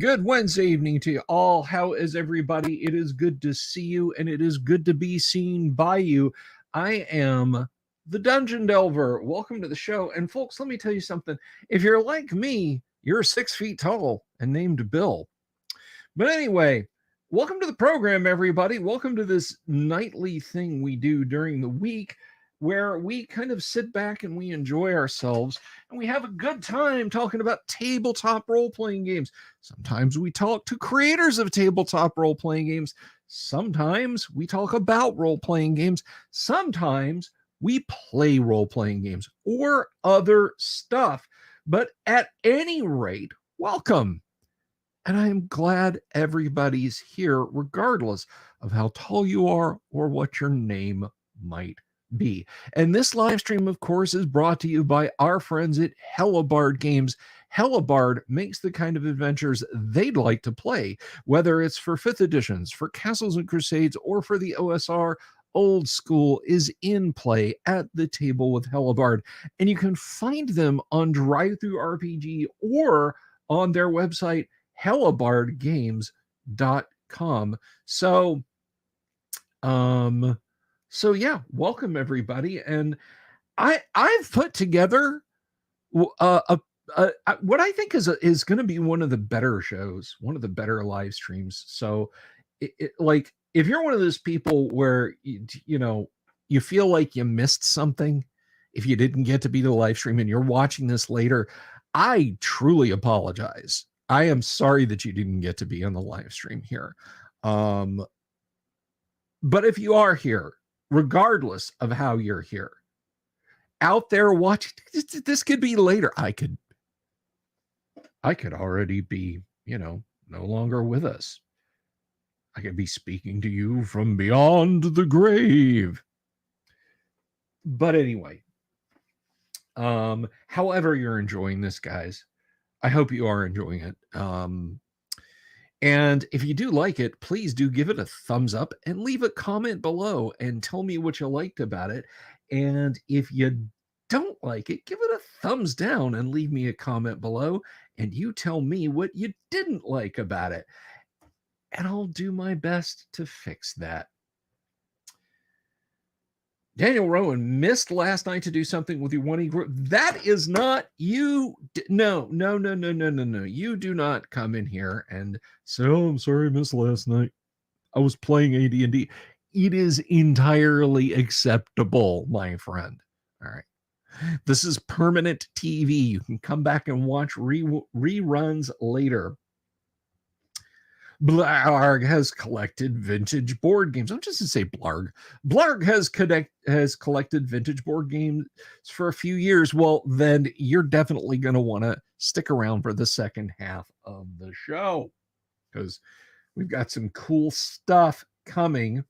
good Wednesday evening to you all. How is everybody? It is good to see you, and it is good to be seen by you. I am the Dungeon Delver. Welcome to the show. And folks, let me tell you something. If you're like me, you're 6 feet tall and named Bill. But anyway, welcome to the program, everybody. Welcome to this nightly thing we do during the week where we kind of sit back and we enjoy ourselves and we have a good time talking about tabletop role-playing games. Sometimes we talk to creators of tabletop role-playing games. Sometimes we talk about role-playing games. Sometimes we play role-playing games or other stuff. But at any rate, welcome. And I am glad everybody's here, regardless of how tall you are or what your name might be. And this live stream, of course, is brought to you by our friends at Hellebarde Games. Hellebarde makes the kind of adventures they'd like to play, whether it's for 5th editions, for Castles and Crusades, or for the OSR. Old School is in play at the table with Hellebarde, and you can find them on DriveThruRPG or on their website, hellebardegames.com. So yeah, welcome everybody. And I've put together what I think is going to be one of the better shows, one of the better live streams. So like if you're one of those people where you feel like you missed something if you didn't get to be the live stream and you're watching this later, I truly apologize. I am sorry that you didn't get to be on the live stream here. But if you are here, regardless of how you're here, out there watching, this could be later. I could already be, no longer with us. I could be speaking to you from beyond the grave. But anyway, however you're enjoying this, guys, I hope you are enjoying it. And if you do like it, please do give it a thumbs up and leave a comment below and tell me what you liked about it. And if you don't like it, give it a thumbs down and leave me a comment below. And you tell me what you didn't like about it. And I'll do my best to fix that. Daniel Rowan missed last night to do something with your 1E group. That is not you. No. You do not come in here and say, "Oh, I'm sorry, I missed last night. I was playing AD&D." It is entirely acceptable, my friend. All right. This is permanent TV. You can come back and watch reruns later. Blarg has collected vintage board games. I'm just going to say Blarg. Blarg has collected vintage board games for a few years. Well, then you're definitely going to want to stick around for the second half of the show because we've got some cool stuff coming.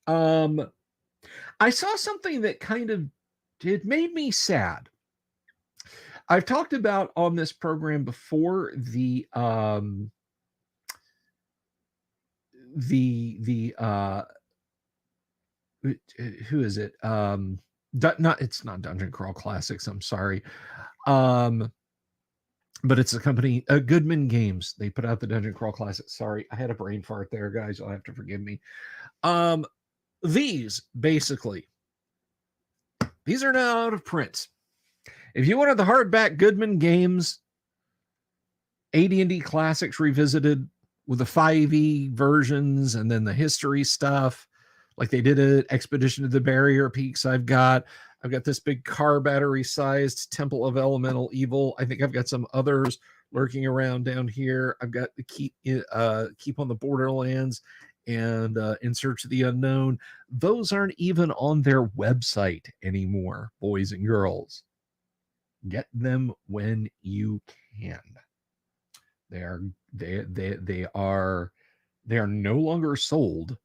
I saw something that it made me sad. I've talked about on this program before who is it? It's not Dungeon Crawl Classics. I'm sorry. But it's a company, Goodman Games. They put out the Dungeon Crawl Classics. Sorry, I had a brain fart there, guys. You'll have to forgive me. These are now out of print. If you wanted the hardback Goodman Games AD&D Classics Revisited with the 5e versions and then the history stuff, like they did at Expedition to the Barrier Peaks, I've got this big car battery sized Temple of Elemental Evil. I think I've got some others lurking around down here. I've got the Keep on the Borderlands and In Search of the Unknown. Those aren't even on their website anymore, boys and girls. Get them when you can. They are no longer sold.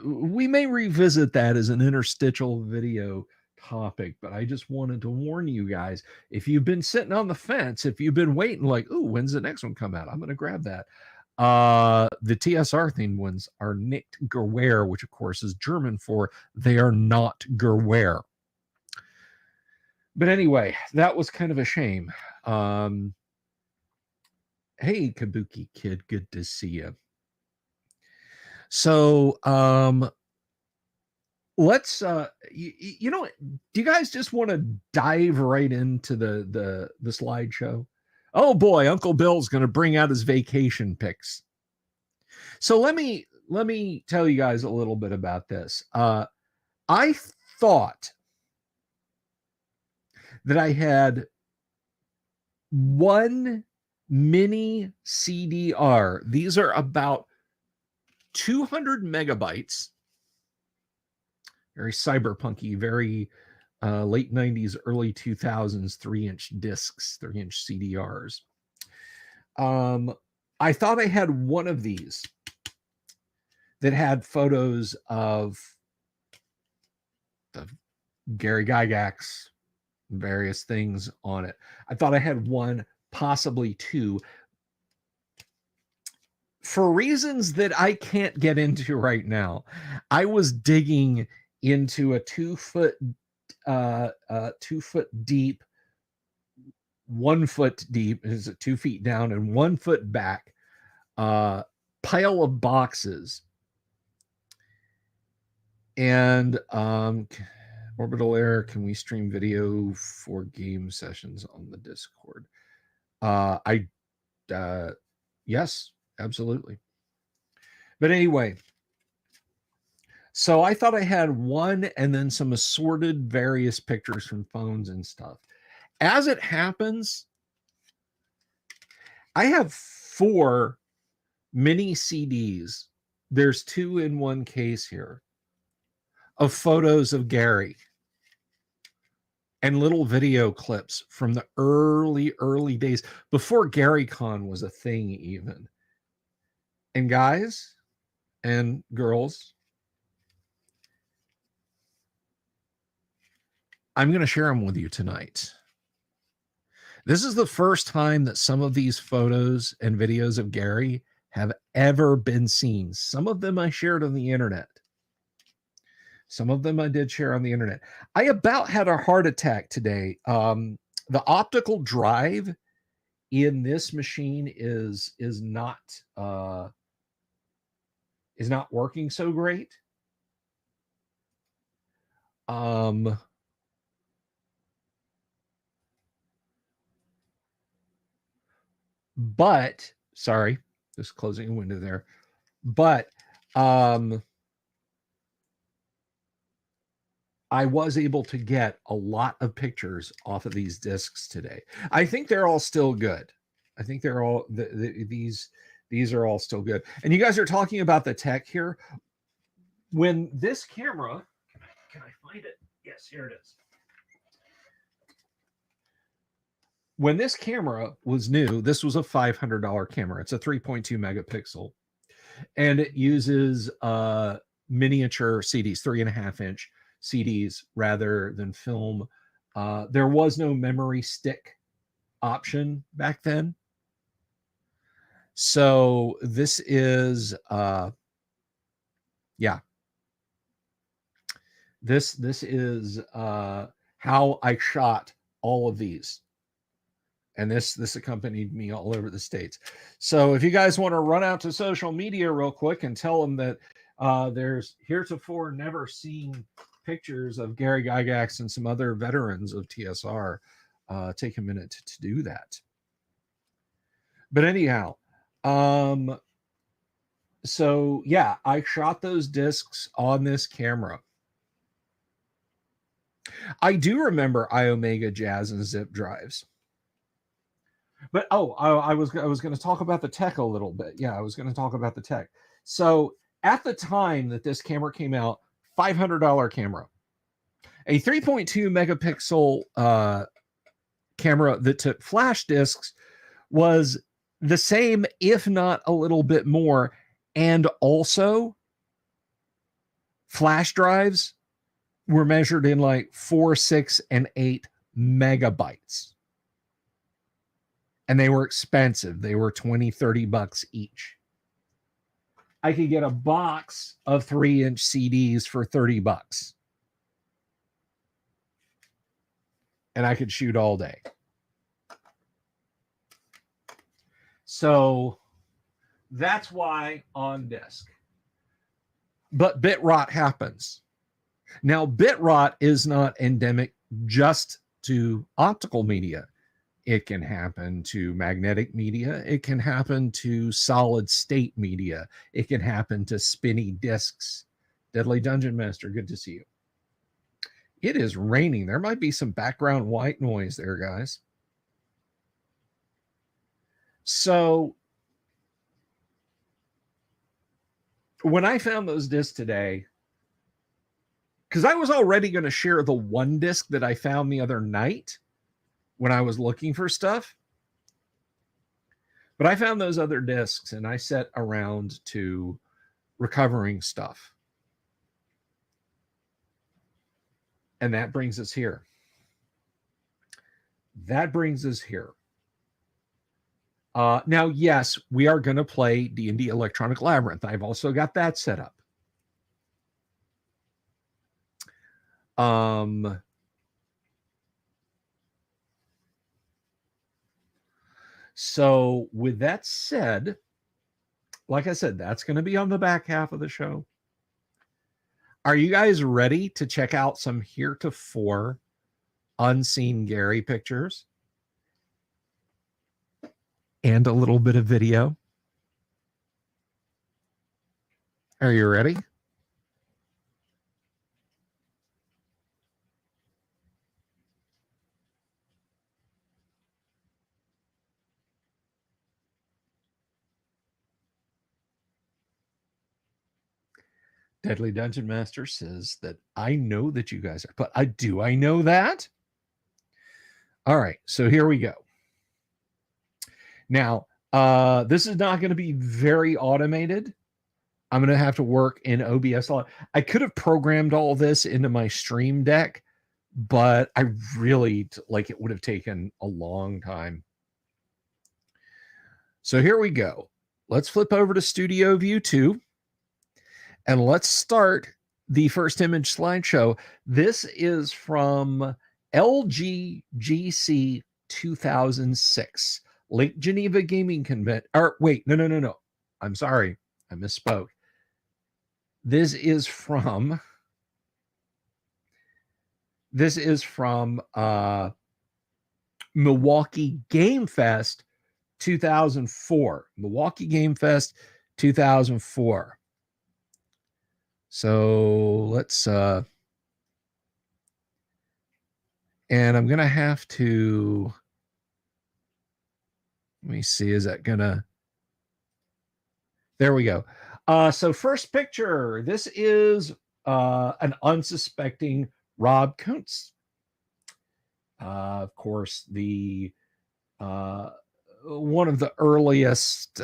We may revisit that as an interstitial video topic, but I just wanted to warn you guys, if you've been sitting on the fence, if you've been waiting like, "Ooh, when's the next one come out? I'm going to grab that." The TSR themed ones are nicht Gerwehr, which of course is German for they are not Gerwehr. But anyway, that was kind of a shame. Hey, Kabuki Kid, good to see you. So, let's you know, do you guys just want to dive right into the slideshow? Oh boy, Uncle Bill's going to bring out his vacation pics. So let me tell you guys a little bit about this. I thought that I had one mini CDR. These are about 200 megabytes, very cyberpunky, very late 90s, early 2000s, 3-inch discs, 3-inch CDRs. I thought I had one of these that had photos of the Gary Gygax, various things on it. I thought I had one, possibly two. For reasons that I can't get into right now, I was digging into a 2-foot 2-foot deep, 1 foot deep, is it 2 feet down and 1 foot back pile of boxes. And orbital error, can we stream video for game sessions on the Discord? Yes, absolutely. But anyway, so I thought I had one and then some assorted various pictures from phones and stuff. As it happens, I have 4 mini CDs. There's 2 in one case here of photos of Gary and little video clips from the early days before GaryCon was a thing even. And guys and girls, I'm going to share them with you tonight. This is the first time that some of these photos and videos of Gary have ever been seen. Some of them I shared on the internet. Some of them I did share on the internet. I about had a heart attack today. The optical drive in this machine is not working so great. But sorry, just closing a window there. But I was able to get a lot of pictures off of these discs today. I think they're all still good. I think they're all these are all still good. And you guys are talking about the tech here. When this camera, can I find it? Yes, here it is. When this camera was new, this was a $500 camera. It's a 3.2 megapixel, and it uses miniature CDs, 3.5-inch CDs rather than film. There was no memory stick option back then. So this is this is how I shot all of these. And this accompanied me all over the States. So if you guys want to run out to social media real quick and tell them that there's heretofore never seen pictures of Gary Gygax and some other veterans of TSR, take a minute to do that. But anyhow, so yeah, I shot those discs on this camera. I do remember iOmega Jazz and zip drives. But I was going to talk about the tech a little bit. Yeah, I was going to talk about the tech. So at the time that this camera came out, $500 camera, a 3.2 megapixel camera that took flash discs was the same, if not a little bit more. And also, flash drives were measured in like 4, 6, and 8 megabytes. And they were expensive. They were $20-$30 each. I could get a box of 3-inch CDs for $30. And I could shoot all day. So that's why on disk. But bit rot happens. Now, bit rot is not endemic just to optical media. It can happen to magnetic media. It can happen to solid state media. It can happen to spinny disks. Deadly Dungeon Master, good to see you. It is raining. There might be some background white noise there, guys. So when I found those discs today, because I was already going to share the one disc that I found the other night when I was looking for stuff. But I found those other discs and I set around to recovering stuff. And that brings us here. That brings us here. Now, yes, we are going to play D&D Electronic Labyrinth. I've also got that set up. So with that said, like I said, that's going to be on the back half of the show. Are you guys ready to check out some heretofore unseen Gary pictures? And a little bit of video. Are you ready? Deadly Dungeon Master says that I know that you guys are, but I know that? All right, so here we go. Now, this is not going to be very automated. I'm going to have to work in OBS a lot. I could have programmed all this into my Stream Deck, but I really, it would have taken a long time. So here we go. Let's flip over to Studio View 2, and let's start the first image slideshow. This is from LGGC 2006. Lake Geneva Gaming Convention. Or wait, no. I'm sorry. I misspoke. This is from Milwaukee Game Fest 2004. Milwaukee Game Fest 2004. So let's and I'm gonna have to, let me see, is that gonna, there we go. So first picture, this is an unsuspecting Rob Kuntz. Of course, the one of the earliest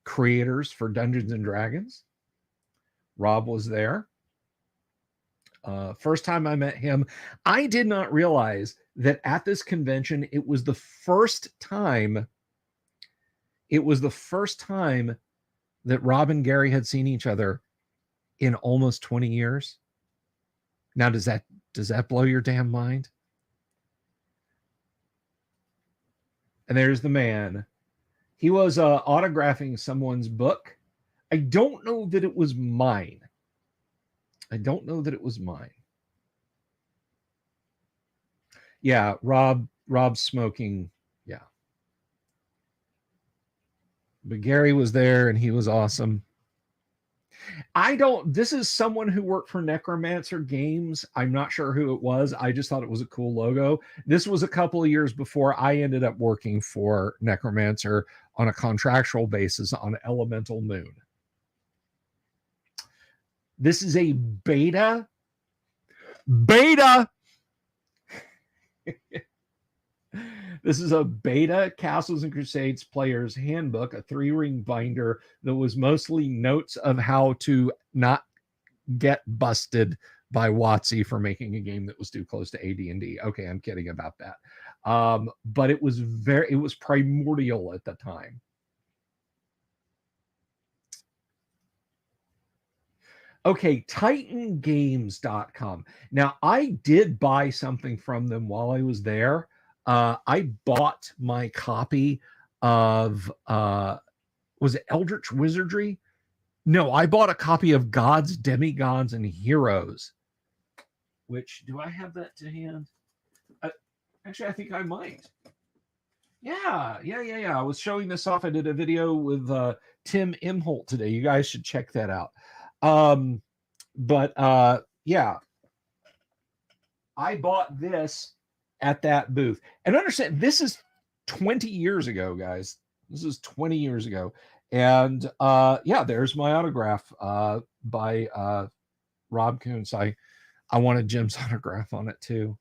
creators for Dungeons and Dragons. Rob was there. First time I met him, I did not realize that at this convention, it was the first time that Rob and Gary had seen each other in almost 20 years. Now, does that blow your damn mind? And there's the man. He was autographing someone's book. I don't know that it was mine. Yeah, Rob's smoking. Yeah. But Gary was there and he was awesome. This is someone who worked for Necromancer Games. I'm not sure who it was. I just thought it was a cool logo. This was a couple of years before I ended up working for Necromancer on a contractual basis on Elemental Moon. This is a beta. This is a beta Castles and Crusades Player's Handbook, a 3-ring binder that was mostly notes of how to not get busted by WotC for making a game that was too close to AD&D. Okay, I'm kidding about that. But it was primordial at the time. Okay, TitanGames.com. Now, I did buy something from them while I was there. I bought my copy of was it Eldritch Wizardry? No, I bought a copy of Gods, Demigods, and Heroes. Which, do I have that to hand? Actually, I think I might. Yeah. I was showing this off. I did a video with Tim Imholt today. You guys should check that out. Yeah, I bought this at that booth. And understand, this is 20 years ago, guys. This is 20 years ago. And yeah, there's my autograph by Rob Kuntz. I wanted Jim's autograph on it too.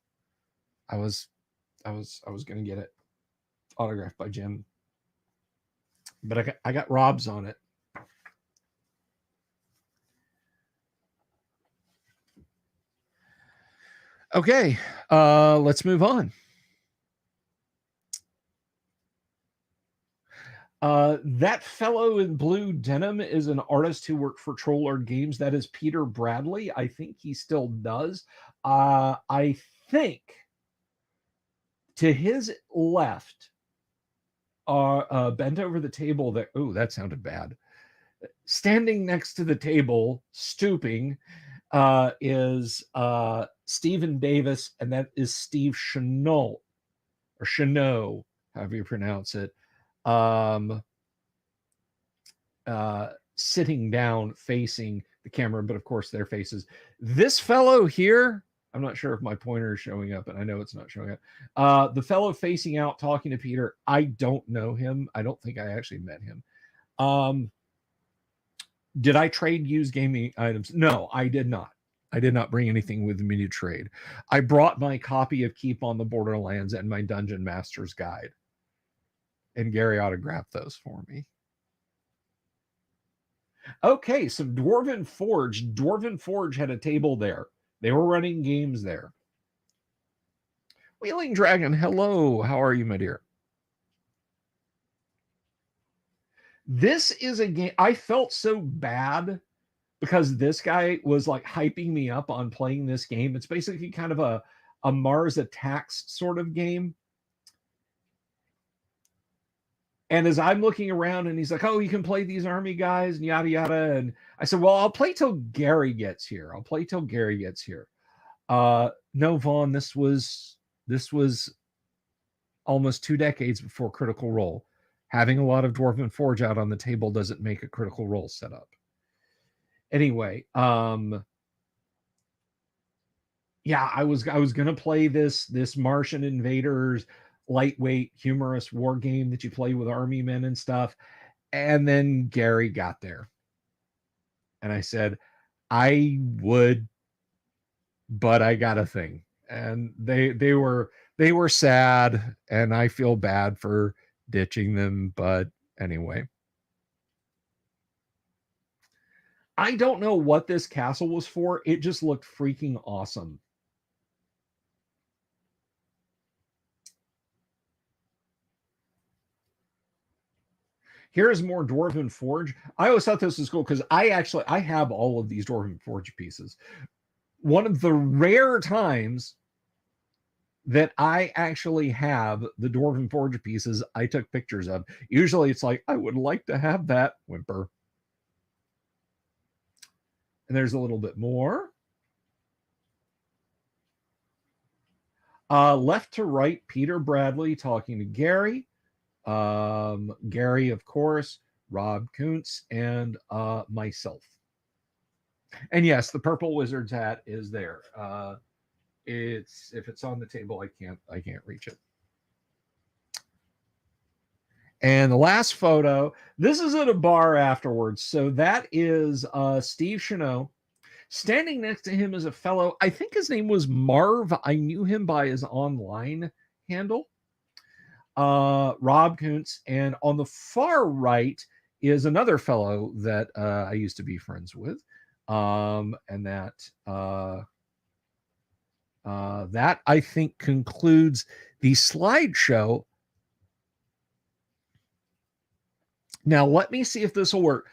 I was going to get it autographed by Jim, but I got Rob's on it. Okay, let's move on. That fellow in blue denim is an artist who worked for Troller Games. That is Peter Bradley. I think he still does. I think to his left, bent over the table there. Oh, that sounded bad. Standing next to the table, stooping, is Stephen Davis, and that is Steve Chenault, or Chenault, however you pronounce it. Sitting down facing the camera, but of course their faces. This fellow here, I'm not sure if my pointer is showing up, and I know it's not showing up. The fellow facing out talking to Peter, I don't know him. I don't think I actually met him. Did I trade used gaming items? No, I did not. I did not bring anything with me to trade. I brought my copy of Keep on the Borderlands and my Dungeon Master's Guide. And Gary autographed those for me. Okay, so Dwarven Forge. Dwarven Forge had a table there. They were running games there. Wheeling Dragon, hello. How are you, my dear? This is a game. I felt so bad because this guy was like hyping me up on playing this game. It's basically kind of a Mars Attacks sort of game. And as I'm looking around and he's like, oh, you can play these army guys and yada, yada. And I said, well, I'll play till Gary gets here. No, Vaughn, this was almost 2 decades before Critical Role. Having a lot of Dwarven Forge out on the table doesn't make a Critical Role setup. Anyway, yeah, I was going to play this Martian Invaders lightweight humorous war game that you play with army men and stuff. And then Gary got there. And I said, I would, but I got a thing. And they were sad, and I feel bad for ditching them, but anyway. I don't know what this castle was for. It just looked freaking awesome. Here's more Dwarven Forge. I always thought this was cool because I have all of these Dwarven Forge pieces. One of the rare times that I actually have the Dwarven Forge pieces I took pictures of. Usually it's like, I would like to have that, whimper. And there's a little bit more. Left to right, Peter Bradley talking to Gary. Gary, of course, Rob Kuntz, and myself. And yes, the purple wizard's hat is there. If it's on the table, I can't reach it. And the last photo, this is at a bar afterwards. So that is Steve Chenault. Standing next to him is a fellow, I think his name was Marv. I knew him by his online handle. Rob Kuntz. And on the far right is another fellow that I used to be friends with. And that I think concludes the slideshow. Now, let me see if this will work.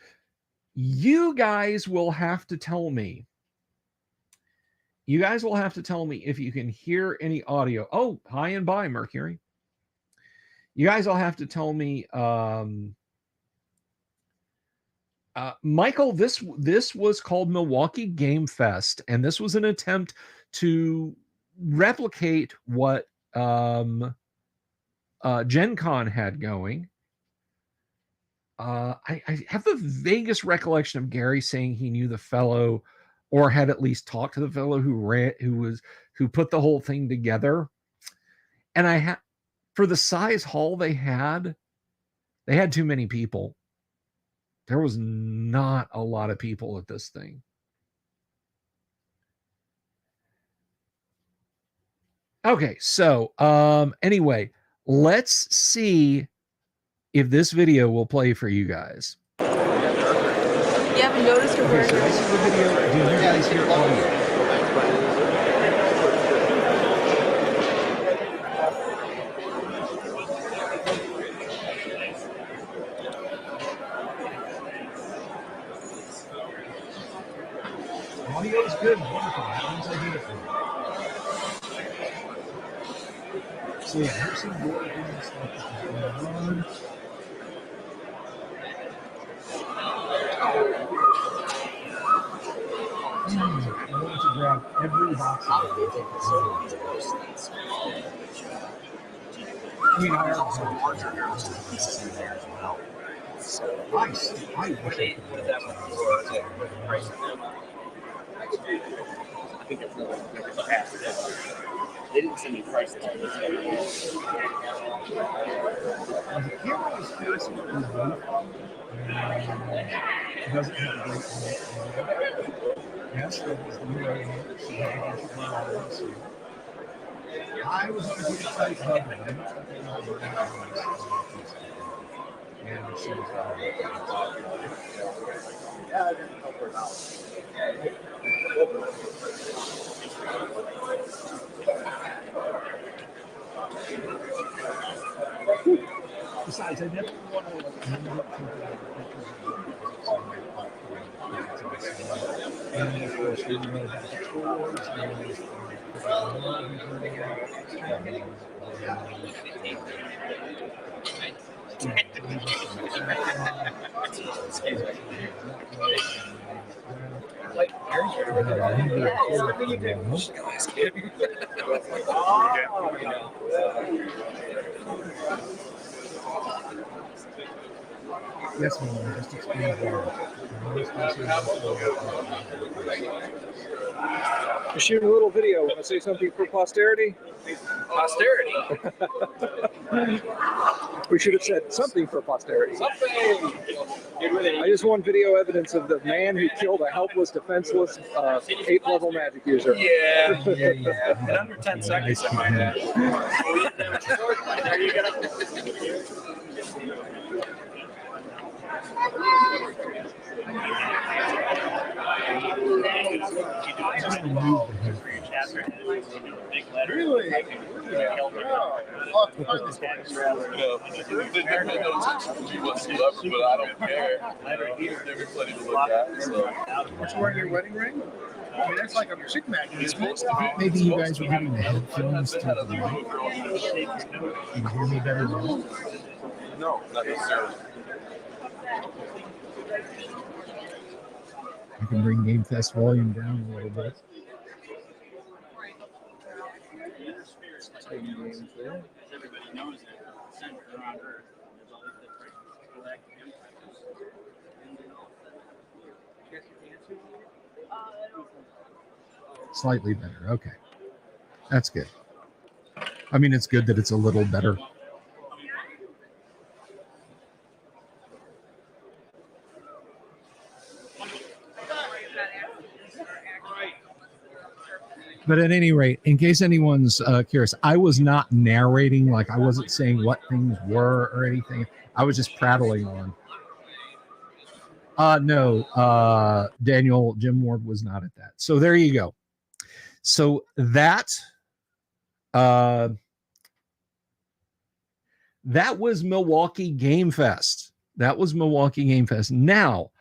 You guys will have to tell me. You guys will have to tell me if you can hear any audio. Oh, hi and bye, Mercury. You guys all have to tell me, Michael, this was called Milwaukee Game Fest, and this was an attempt to replicate what Gen Con had going. I have the vaguest recollection of Gary saying he knew the fellow, or had at least talked to the fellow who put the whole thing together. And for the size hall they had too many people. There was not a lot of people at this thing. Okay, so anyway, let's see if this video will play for you guys. You haven't noticed your okay, so this is the video. Do you guys hear audio? Audio is good. Wonderful. That means I did it for you. So yeah, here's some boardgame stuff that's going on. I want to grab every box of them and take it slow. I mean, I also want to grab some pieces in there as well. So I wish I could put that one. I think it's half. They didn't send me prices. The camera is facing the roof. It doesn't have a great light. Yes, that is the new area. So I was on a good site above it. I'm not talking about the and it seems Yeah, I didn't help her out. Besides, I never want to end up and then, of course, we know about the tours, Like, yes, ma'am. Just explain You're shooting a little video. Want to say something for posterity? Posterity? We should have said something for posterity. Something! I just want video evidence of the man who killed a helpless, defenseless, 8th level magic user. Yeah. In under 10 seconds, I might add. There you go. Really? But I don't care. There's plenty to look at. So. What's wearing your wedding ring? I mean, that's like a music magnet, isn't it? Maybe you guys were getting the headphones through the mic. Can you hear me better now? No, not necessarily. I can bring Game Fest volume down a little bit. Slightly better. Okay. That's good. I mean, it's good that it's a little better. But at any rate, in case anyone's curious, I was not narrating, like I wasn't saying what things were or anything. I was just prattling on. No, Daniel, Jim Ward was not at that. So there you go. So that was Milwaukee Game Fest. That was Milwaukee Game Fest. Now,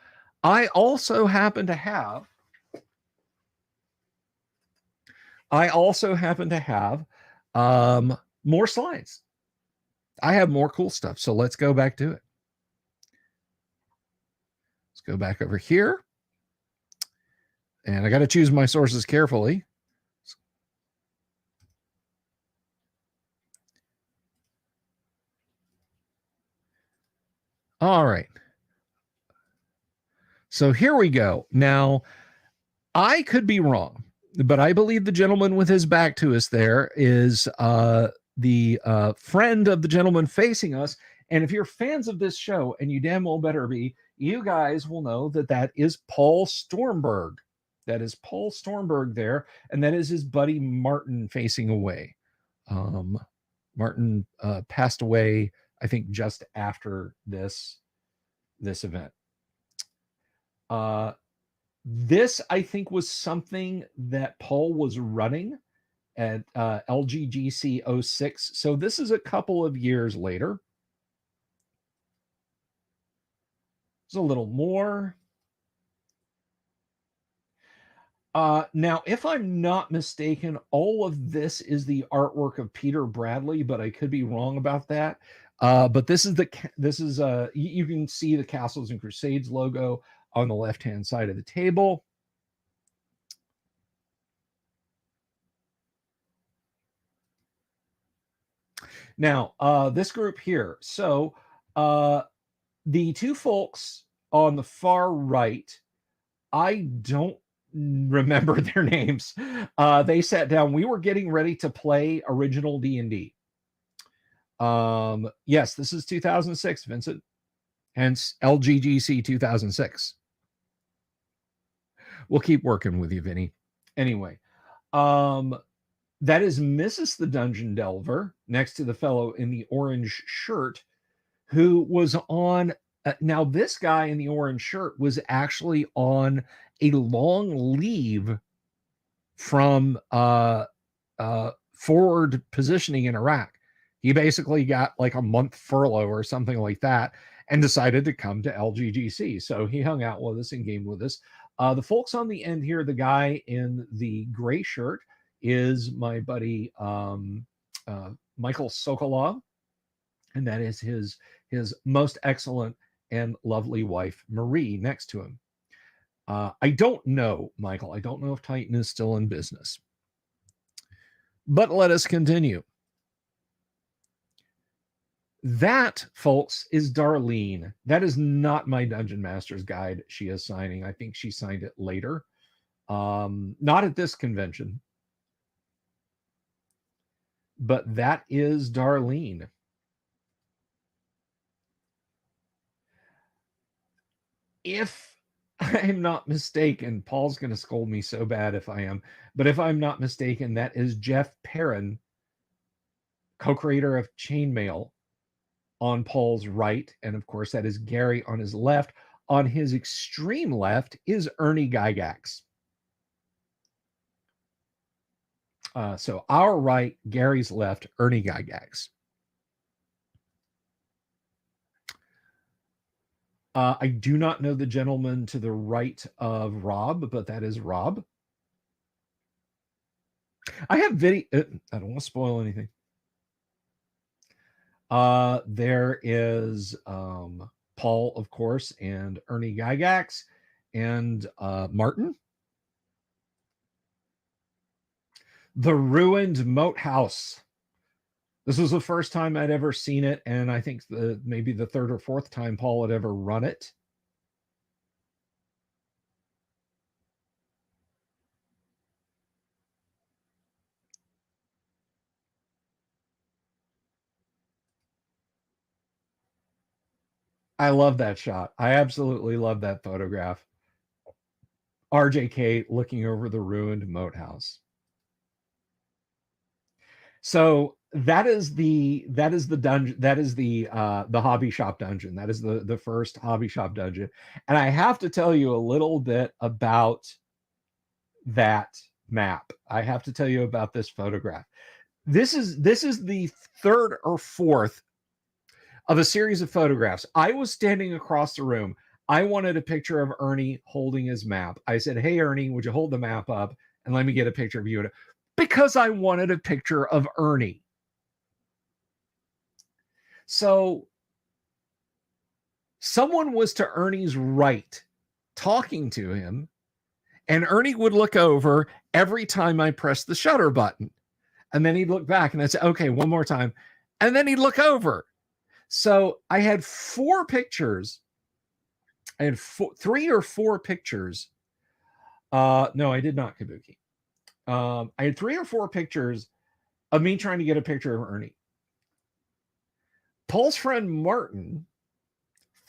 I also happen to have more slides. I have more cool stuff. So let's go back to it. Let's go back over here. And I got to choose my sources carefully. All right. So here we go. Now, I could be wrong, but I believe the gentleman with his back to us there is the friend of the gentleman facing us. And if you're fans of this show, and you damn well better be, you guys will know that that is Paul Stormberg. That is Paul Stormberg there, and that is his buddy Martin facing away. Martin passed away, I think, just after this event. This, I think, was something that Paul was running at LGGC 06. So this is a couple of years later. There's a little more. Now, if I'm not mistaken, all of this is the artwork of Peter Bradley, but I could be wrong about that. But this is you can see the Castles and Crusades logo on the left-hand side of the table. Now, this group here. So the two folks on the far right, I don't remember their names. They sat down. We were getting ready to play original D&D. Yes, this is 2006, Vincent. Hence LGGC 2006. We'll keep working with you, Vinny. Anyway, that is Mrs. the Dungeon Delver next to the fellow in the orange shirt who was on. Now, this guy in the orange shirt was actually on a long leave from forward positioning in Iraq. He basically got like a month furlough or something like that and decided to come to LGGC. So he hung out with us and gamed with us. The folks on the end here, the guy in the gray shirt is my buddy Michael Sokolov, and that is his most excellent and lovely wife, Marie, next to him. I don't know, Michael. I don't know if Titan is still in business. But let us continue. That, folks, is Darlene. That is not my Dungeon Master's Guide she is signing. I think she signed it later. Not at this convention. But that is Darlene. If I'm not mistaken, Paul's going to scold me so bad if I am, but if I'm not mistaken, that is Jeff Perrin, co-creator of Chainmail, on Paul's right. And of course, that is Gary on his left. On his extreme left is Ernie Gygax. So our right, Gary's left, Ernie Gygax. I do not know the gentleman to the right of Rob, but that is Rob. I have video. I don't want to spoil anything. There is Paul, of course, and Ernie Gygax, and Martin. The Ruined Moat House. This was the first time I'd ever seen it, and I think maybe the third or fourth time Paul had ever run it. I love that shot. I absolutely love that photograph. RJK looking over the ruined moat house. So that is the dungeon. That is the hobby shop dungeon. That is the first hobby shop dungeon. And I have to tell you a little bit about that map. I have to tell you about this photograph. This is the third or fourth of a series of photographs. I was standing across the room. I wanted a picture of Ernie holding his map. I said, "Hey, Ernie, would you hold the map up and let me get a picture of you?" Because I wanted a picture of Ernie. So someone was to Ernie's right talking to him, and Ernie would look over every time I pressed the shutter button. And then he'd look back and I'd say, okay, one more time. And then he'd look over. So I had 4 pictures. I had 3 or 4 pictures. No, I did not, Kabuki. I had 3 or 4 pictures of me trying to get a picture of Ernie. Paul's friend Martin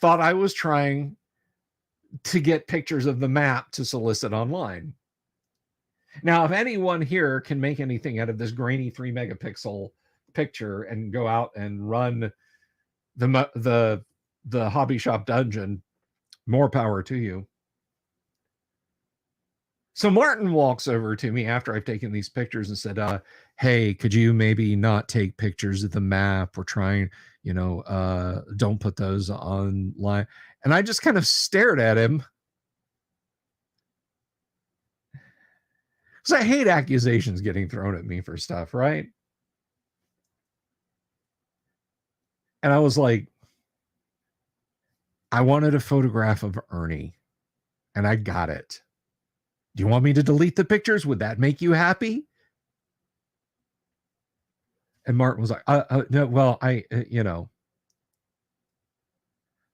thought I was trying to get pictures of the map to solicit online. Now, if anyone here can make anything out of this grainy 3 megapixel picture and go out and run the hobby shop dungeon, more power to you. So Martin walks over to me after I've taken these pictures and said, hey, could you maybe not take pictures of the map? We're trying, don't put those online. And I just kind of stared at him. Because I hate accusations getting thrown at me for stuff, right? And I was like, I wanted a photograph of Ernie, and I got it. Do you want me to delete the pictures? Would that make you happy? And Martin was like, no, well,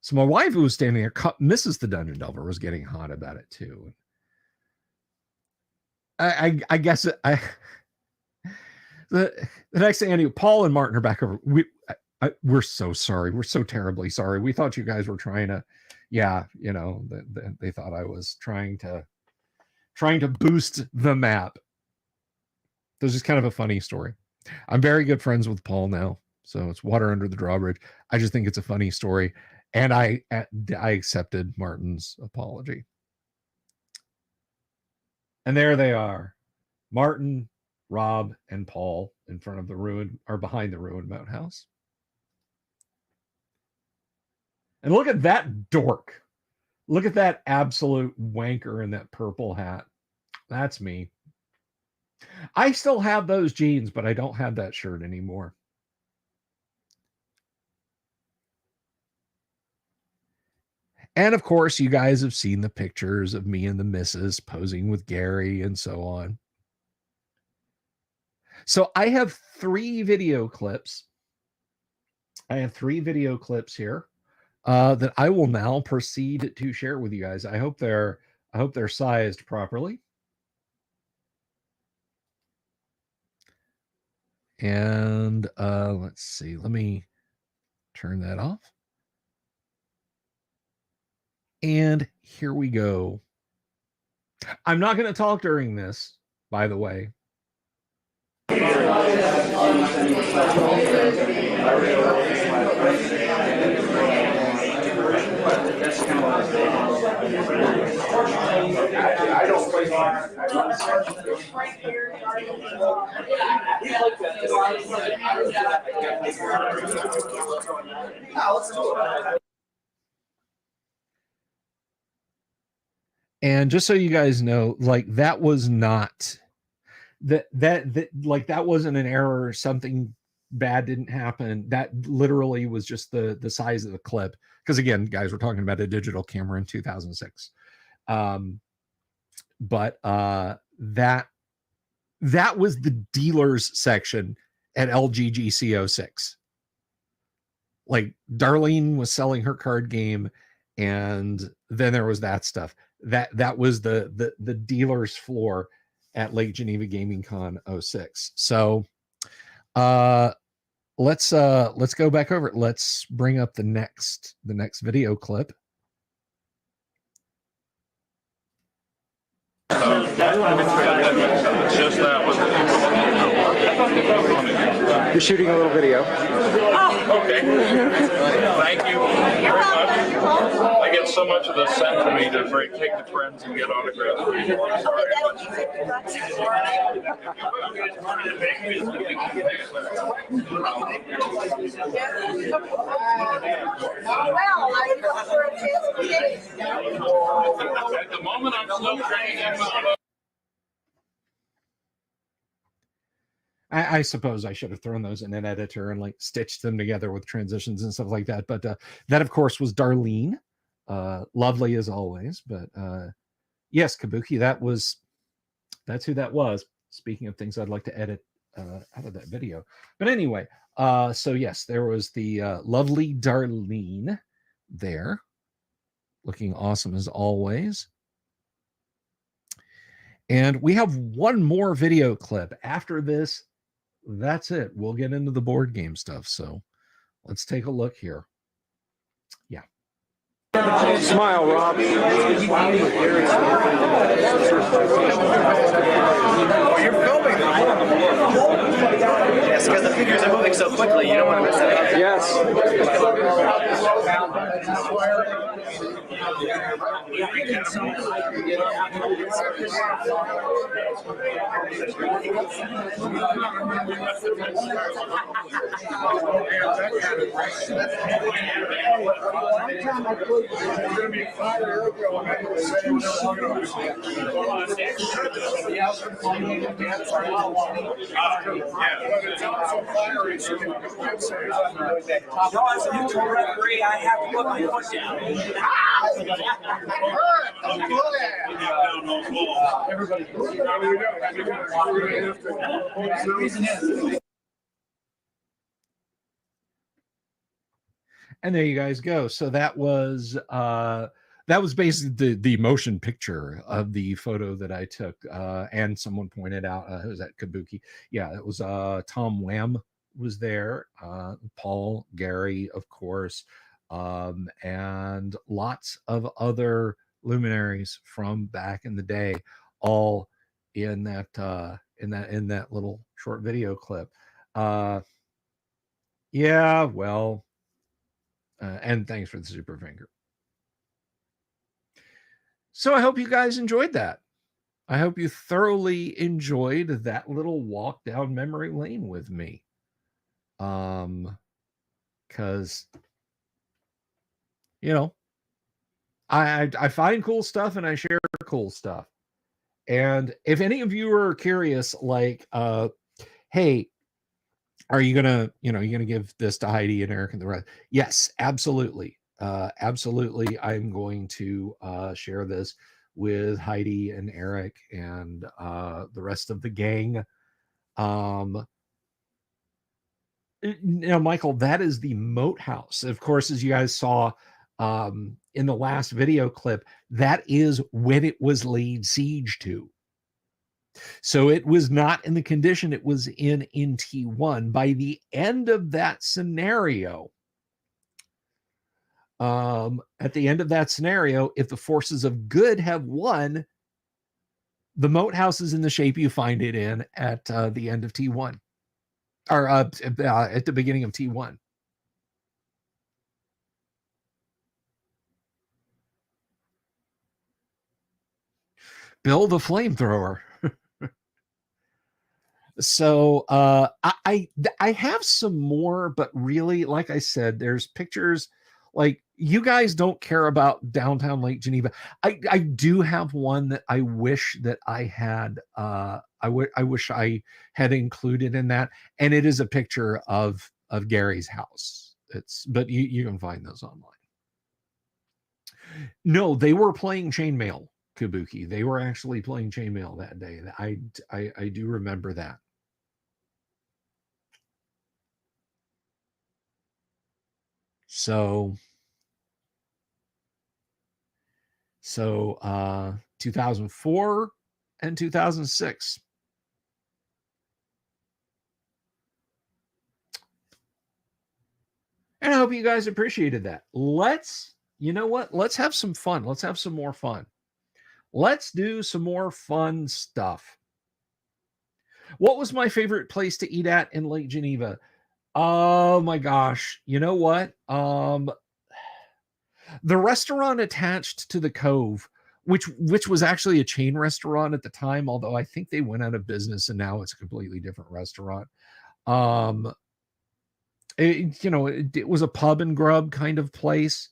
So my wife, who was standing there, Mrs. the Dungeon Delver, was getting hot about it too. I guess the next thing I knew, Paul and Martin are back over. We're so sorry. We're so terribly sorry. We thought you guys were trying to, they thought I was trying to boost the map. This is kind of a funny story. I'm very good friends with Paul now, so it's water under the drawbridge. I just think it's a funny story, and I accepted Martin's apology. And there they are, Martin, Rob, and Paul in front of the ruin, or behind the ruined moat house. And look at that dork. Look at that absolute wanker in that purple hat. That's me. I still have those jeans, but I don't have that shirt anymore. And of course, you guys have seen the pictures of me and the missus posing with Gary and so on. So I have 3 video clips. I have 3 video clips here that I will now proceed to share with you guys. I hope they're sized properly. And let's see. Let me turn that off. And here we go. I'm not going to talk during this, by the way. And just so you guys know, like, that was not that wasn't an error or something bad didn't happen. That literally was just the size of the clip. Because again, guys, we're talking about a digital camera in 2006. But that was the dealers section at LGGC 06. Like, Darlene was selling her card game, and then there was that stuff. That was the dealer's floor at Lake Geneva Gaming Con 06. So let's go back over it. Let's bring up the next video clip. You're shooting a little video. Okay. Thank you very much. I get so much of this sent to me to take to friends and get autographs. At the moment, I'm still training. I suppose I should have thrown those in an editor and like stitched them together with transitions and stuff like that. But that, of course, was Darlene. Lovely as always. But yes, Kabuki, that's who that was. Speaking of things I'd like to edit out of that video. But anyway, so yes, there was the lovely Darlene there, looking awesome as always. And we have one more video clip. After this, that's it. We'll get into the board game stuff. So let's take a look here. Yeah. Smile, Rob. Oh, you're filming. Yes, because the figures are moving so quickly, you don't want to miss it. Yes. As a neutral referee, I have to put my foot down. And there you guys go. So that was basically the motion picture of the photo that I took. And someone pointed out, who was that, Kabuki? Yeah, it was Tom Wham was there, Paul, Gary, of course, and lots of other luminaries from back in the day, all in that little short video clip. Yeah, well, and thanks for the super finger. So I hope you guys enjoyed that. I hope you thoroughly enjoyed that little walk down memory lane with me. Because, you know, I find cool stuff and I share cool stuff. And if any of you are curious, like, hey, are you gonna give this to Heidi and Eric and the rest? Yes, absolutely. Absolutely. I'm going to share this with Heidi and Eric and the rest of the gang. Now, Michael, that is the Moat House. Of course, as you guys saw in the last video clip, that is when it was laid siege to. So it was not in the condition it was in T1. By the end of that scenario, at the end of that scenario, if the forces of good have won, the Moat House is in the shape you find it in at the end of T1. Or at the beginning of T1. Bill the flamethrower. So I have some more, but really, like I said, there's pictures. Like, you guys don't care about downtown Lake Geneva. I do have one that I wish that I had. I wish I had included in that, and it is a picture of Gary's house. But you can find those online. No, they were playing chainmail, Kabuki. They were actually playing chainmail that day. I do remember that. So 2004 and 2006. And I hope you guys appreciated that. You know what? Let's have some fun. Let's have some more fun. Let's do some more fun stuff. What was my favorite place to eat at in Lake Geneva? Oh my gosh. You know what? The restaurant attached to the Cove, which was actually a chain restaurant at the time, although I think they went out of business and now it's a completely different restaurant. It was a pub and grub kind of place.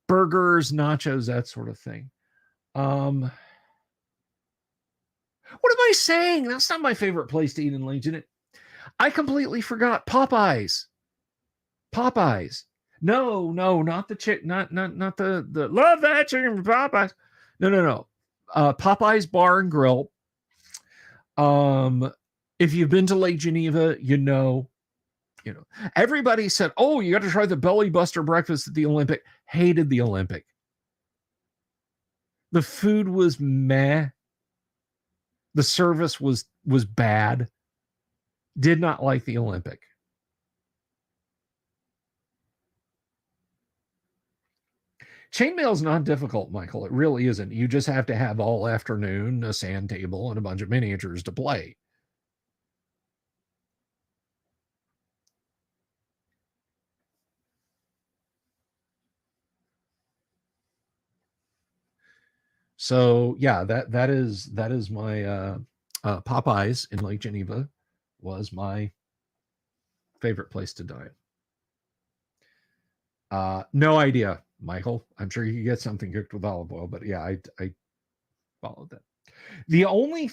Burgers, nachos, that sort of thing. What am I saying? That's not my favorite place to eat in Legion. I completely forgot Popeyes. Popeyes. No, not the chick, not the love that chicken from Popeyes. No. Popeyes Bar and Grill. If you've been to Lake Geneva, you know. Everybody said, "Oh, you got to try the Belly Buster breakfast at the Olympic." Hated the Olympic. The food was meh. The service was bad. Did not like the Olympic. Chainmail is not difficult, Michael. It really isn't. You just have to have all afternoon, a sand table, and a bunch of miniatures to play. So yeah, that is my Popeyes in Lake Geneva was my favorite place to dine. No idea, Michael. I'm sure you could get something cooked with olive oil, but yeah, I followed that. The only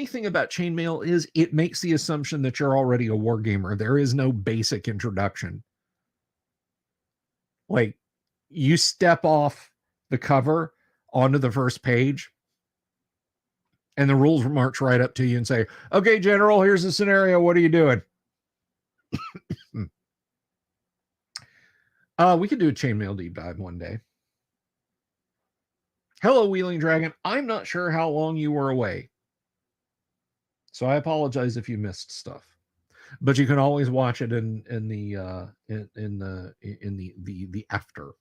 thing about chainmail is it makes the assumption that you're already a war gamer. There is no basic introduction. Like, you step off the cover onto the first page, and the rules march right up to you and say, "Okay, General, here's the scenario. What are you doing?" We could do a chainmail deep dive one day. Hello, Wheeling Dragon. I'm not sure how long you were away, so I apologize if you missed stuff. But you can always watch it in the after.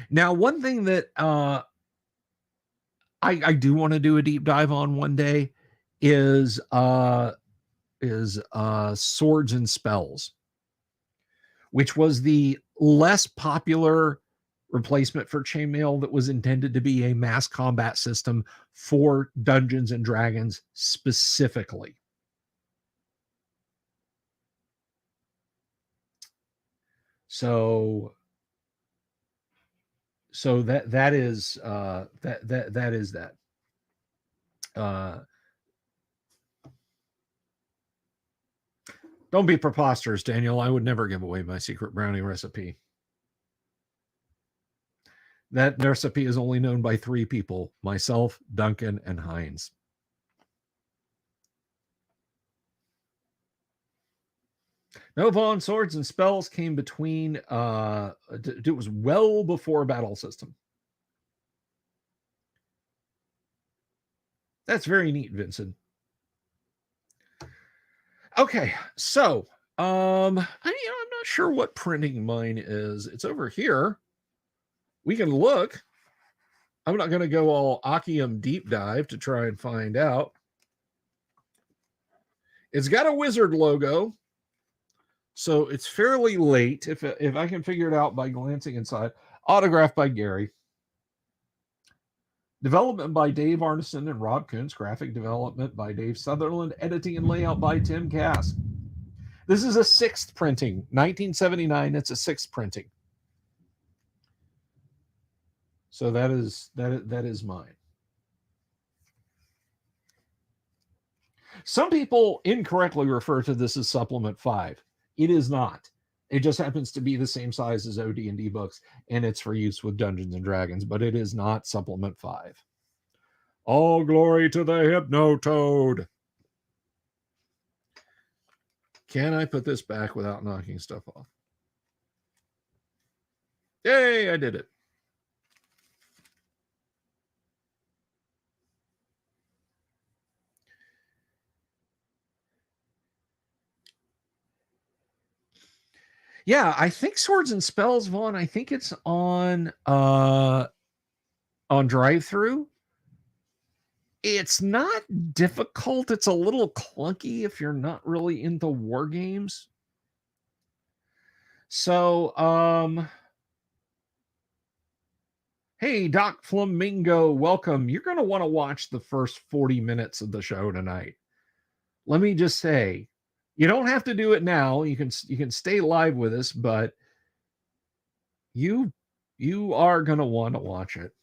Now, one thing that I do want to do a deep dive on one day is Swords and Spells, which was the less popular replacement for chainmail that was intended to be a mass combat system for Dungeons and Dragons specifically. So that is that. Don't be preposterous, Daniel. I would never give away my secret brownie recipe. That recipe is only known by 3 people: myself, Duncan, and Heinz. No, Vaughn, Swords and Spells came between, it was well before Battle System. That's very neat, Vincent. Okay, so I'm not sure what printing mine is. It's over here. We can look. I'm not going to go all Akium deep dive to try and find out. It's got a wizard logo, so it's fairly late. If I can figure it out by glancing inside. Autographed by Gary. Development by Dave Arneson and Rob Kuntz. Graphic development by Dave Sutherland. Editing and layout by Tim Cass. This is a 6th printing. 1979. It's a 6th printing. So that is mine. Some people incorrectly refer to this as Supplement 5. It is not. It just happens to be the same size as OD&D books, and it's for use with Dungeons and Dragons, but it is not Supplement 5. All glory to the Hypnotoad. Can I put this back without knocking stuff off? Yay, I did it. Yeah, I think Swords and Spells, Vaughn, I think it's on drive-through. It's not difficult. It's a little clunky if you're not really into war games. So, hey, Doc Flamingo, welcome. You're going to want to watch the first 40 minutes of the show tonight. Let me just say, you don't have to do it now. You can stay live with us, but you are going to want to watch it.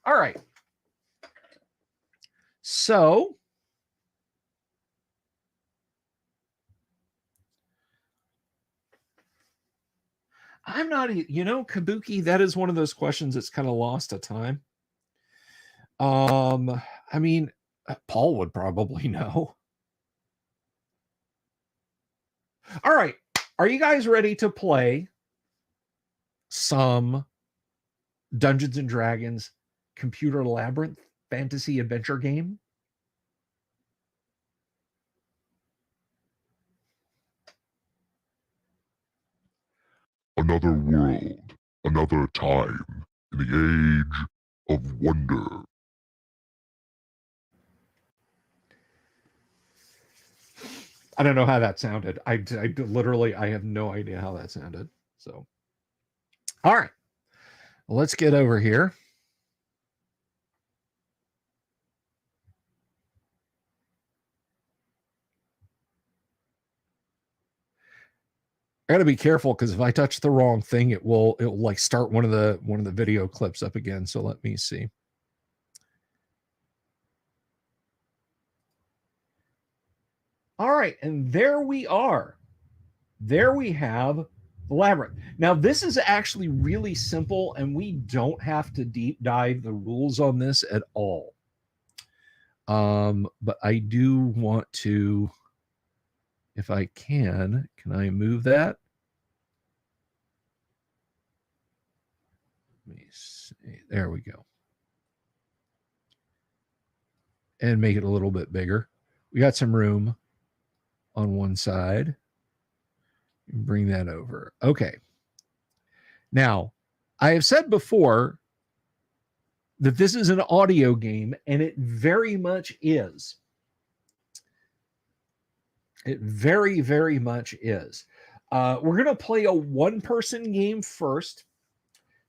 All right. So I'm not, Kabuki, that is one of those questions that's kind of lost to time. I mean, Paul would probably know. All right. Are you guys ready to play some Dungeons and Dragons Computer Labyrinth fantasy adventure game? Another world, another time, in the age of wonder. I don't know how that sounded. I literally, I have no idea how that sounded. So, all right, let's get over here. I got to be careful because if I touch the wrong thing, it will like start one of the video clips up again. So let me see. All right, and there we are. There we have the Labyrinth. Now, this is actually really simple, and we don't have to deep dive the rules on this at all. But I do want to, if I can I move that? Let me see. There we go. And make it a little bit bigger. We got some room on one side. Bring that over. Okay. Now, I have said before that this is an audio game, and it very much is. It very, very much is. We're going to play a one-person game first.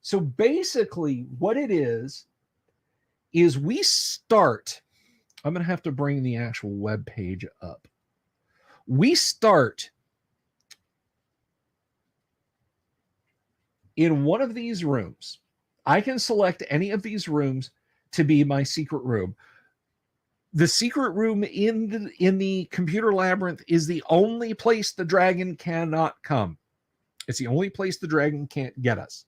So basically, what it is we start. I'm going to have to bring the actual web page up. We start in one of these rooms. I can select any of these rooms to be my secret room. The secret room in the computer labyrinth is the only place the dragon cannot come. It's the only place the dragon can't get us.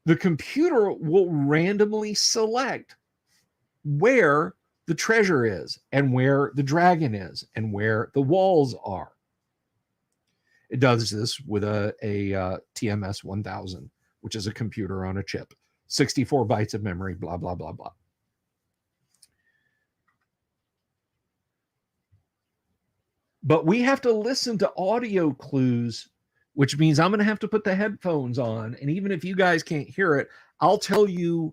The computer will randomly select where the treasure is and where the dragon is and where the walls are. It does this with a TMS 1000, which is a computer on a chip, 64 bytes of memory, blah, blah, blah, blah. But we have to listen to audio clues, which means I'm going to have to put the headphones on. And even if you guys can't hear it, I'll tell you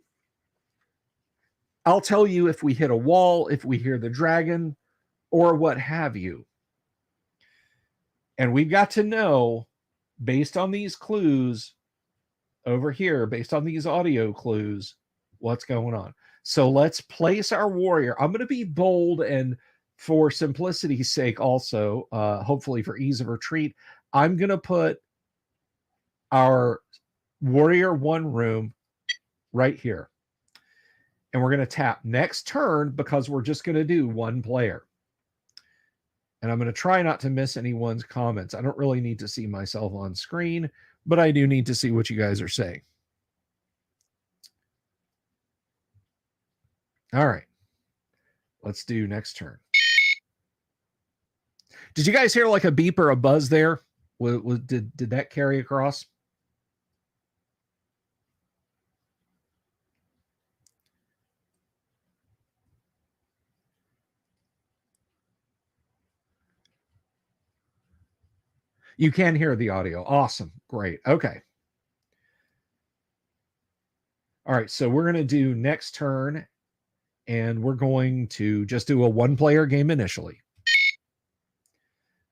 if we hit a wall, if we hear the dragon, or what have you. And we've got to know, based on these clues over here, based on these audio clues, what's going on. So let's place our warrior. I'm going to be bold, and for simplicity's sake also, hopefully for ease of retreat, I'm going to put our warrior 1 room right here. And we're going to tap next turn because we're just going to do 1 player. And I'm going to try not to miss anyone's comments. I don't really need to see myself on screen, but I do need to see what you guys are saying. All right. Let's do next turn. Did you guys hear like a beep or a buzz there? Did that carry across? You can hear the audio. Awesome. Great. Okay. All right. So we're going to do next turn, and we're going to just do a 1-player game initially.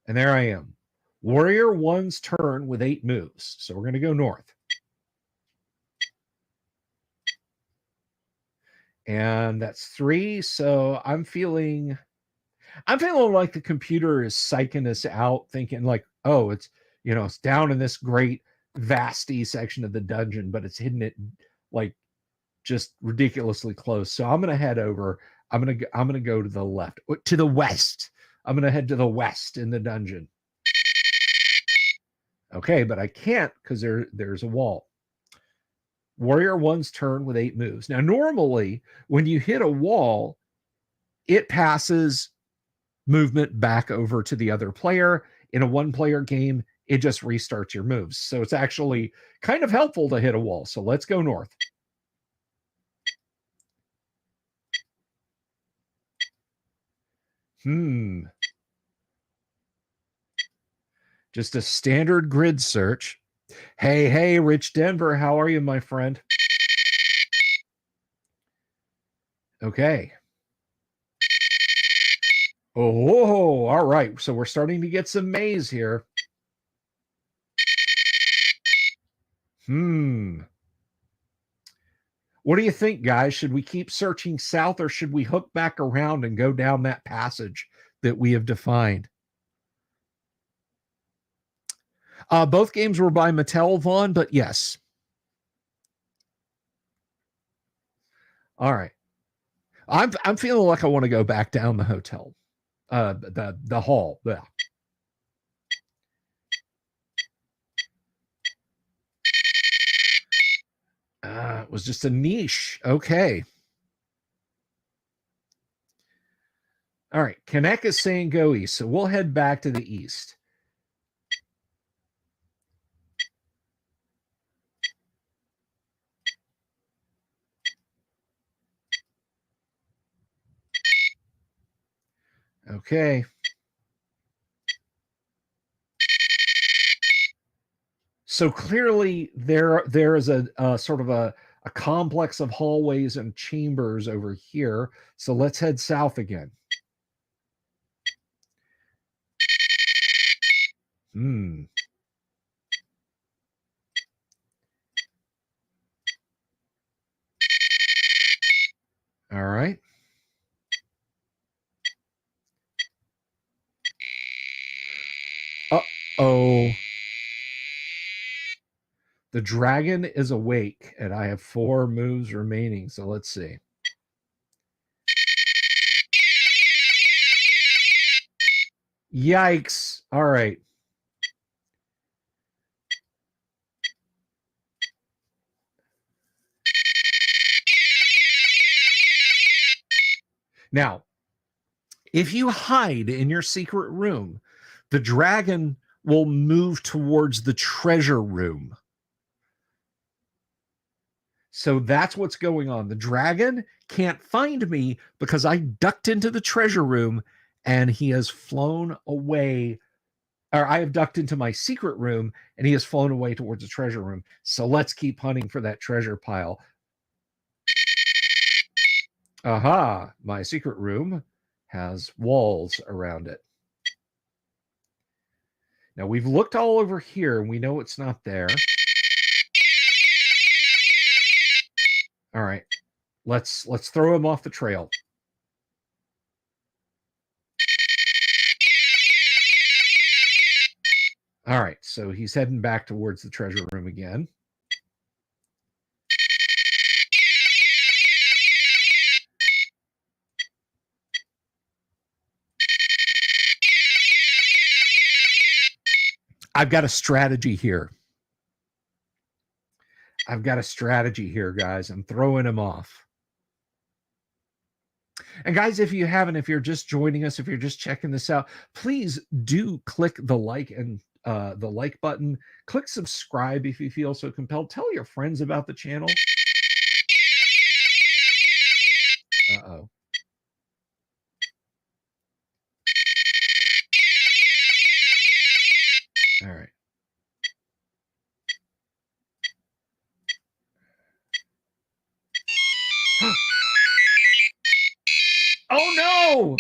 And there I am. Warrior 1's turn with 8 moves. So we're going to go north. And that's 3. So I'm feeling like the computer is psyching us out, thinking like, oh, it's, it's down in this great vasty section of the dungeon, but it's hidden it like just ridiculously close. So I'm gonna head over. I'm gonna go to the left, to the west. I'm gonna head to the west in the dungeon. Okay, but I can't because there's a wall. Warrior 1's turn with 8 moves. Now, normally when you hit a wall, it passes movement back over to the other player. In a 1-player game, it just restarts your moves. So it's actually kind of helpful to hit a wall. So let's go north. Just a standard grid search. Hey, Rich Denver, how are you, my friend? Okay. Oh, all right. So we're starting to get some maze here. What do you think, guys? Should we keep searching south or should we hook back around and go down that passage that we have defined? Both games were by Mattel, Vaughn, but yes. All right. I'm feeling like I want to go back down the hotel. The hall. Yeah. It was just a niche. Okay. All right. Kanek is saying go east, so we'll head back to the east. Okay. So clearly there is a sort of a complex of hallways and chambers over here. So let's head south again. All right. Uh-oh. The dragon is awake, and I have 4 moves remaining. So let's see. Yikes. All right. Now, if you hide in your secret room, the dragon will move towards the treasure room. So that's what's going on. The dragon can't find me because I ducked into the treasure room and he has flown away. Or I have ducked into my secret room and he has flown away towards the treasure room. So let's keep hunting for that treasure pile. Aha, my secret room has walls around it. Now we've looked all over here and we know it's not there. All right, let's throw him off the trail. All right, so he's heading back towards the treasure room again. I've got a strategy here. Guys. I'm throwing him off. And guys, if you haven't, if you're just joining us, if you're just checking this out, please do click the like and the like button. Click subscribe if you feel so compelled. Tell your friends about the channel. Uh-oh. All right. Oh no!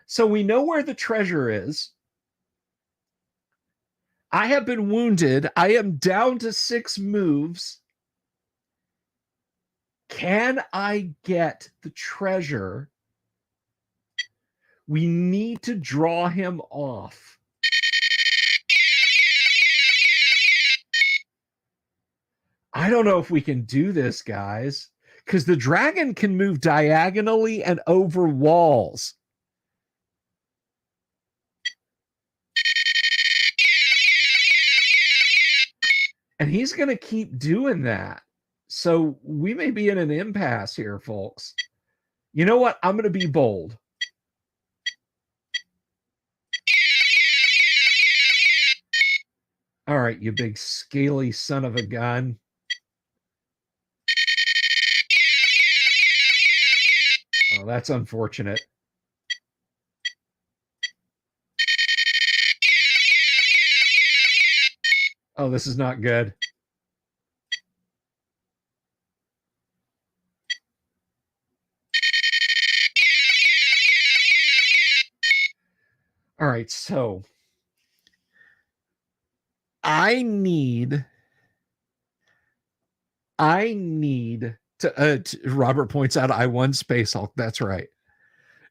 So we know where the treasure is. I have been wounded. I am down to 6 moves. Can I get the treasure? We need to draw him off. I don't know if we can do this, guys, because the dragon can move diagonally and over walls. And he's going to keep doing that. So we may be in an impasse here, folks. You know what? I'm going to be bold. All right, you big scaly son of a gun. Oh, that's unfortunate. Oh, this is not good. All right, so I need to Robert points out I won Space Hulk. That's right.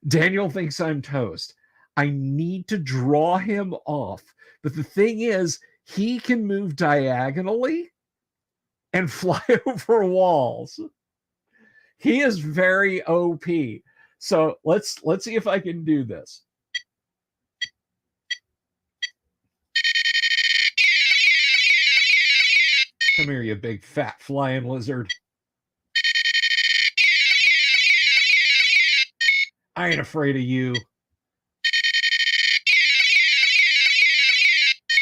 Daniel thinks I'm toast. I need to draw him off. But the thing is, he can move diagonally and fly over walls. He is very OP. So let's see if I can do this. Come here, you big fat flying lizard. I ain't afraid of you.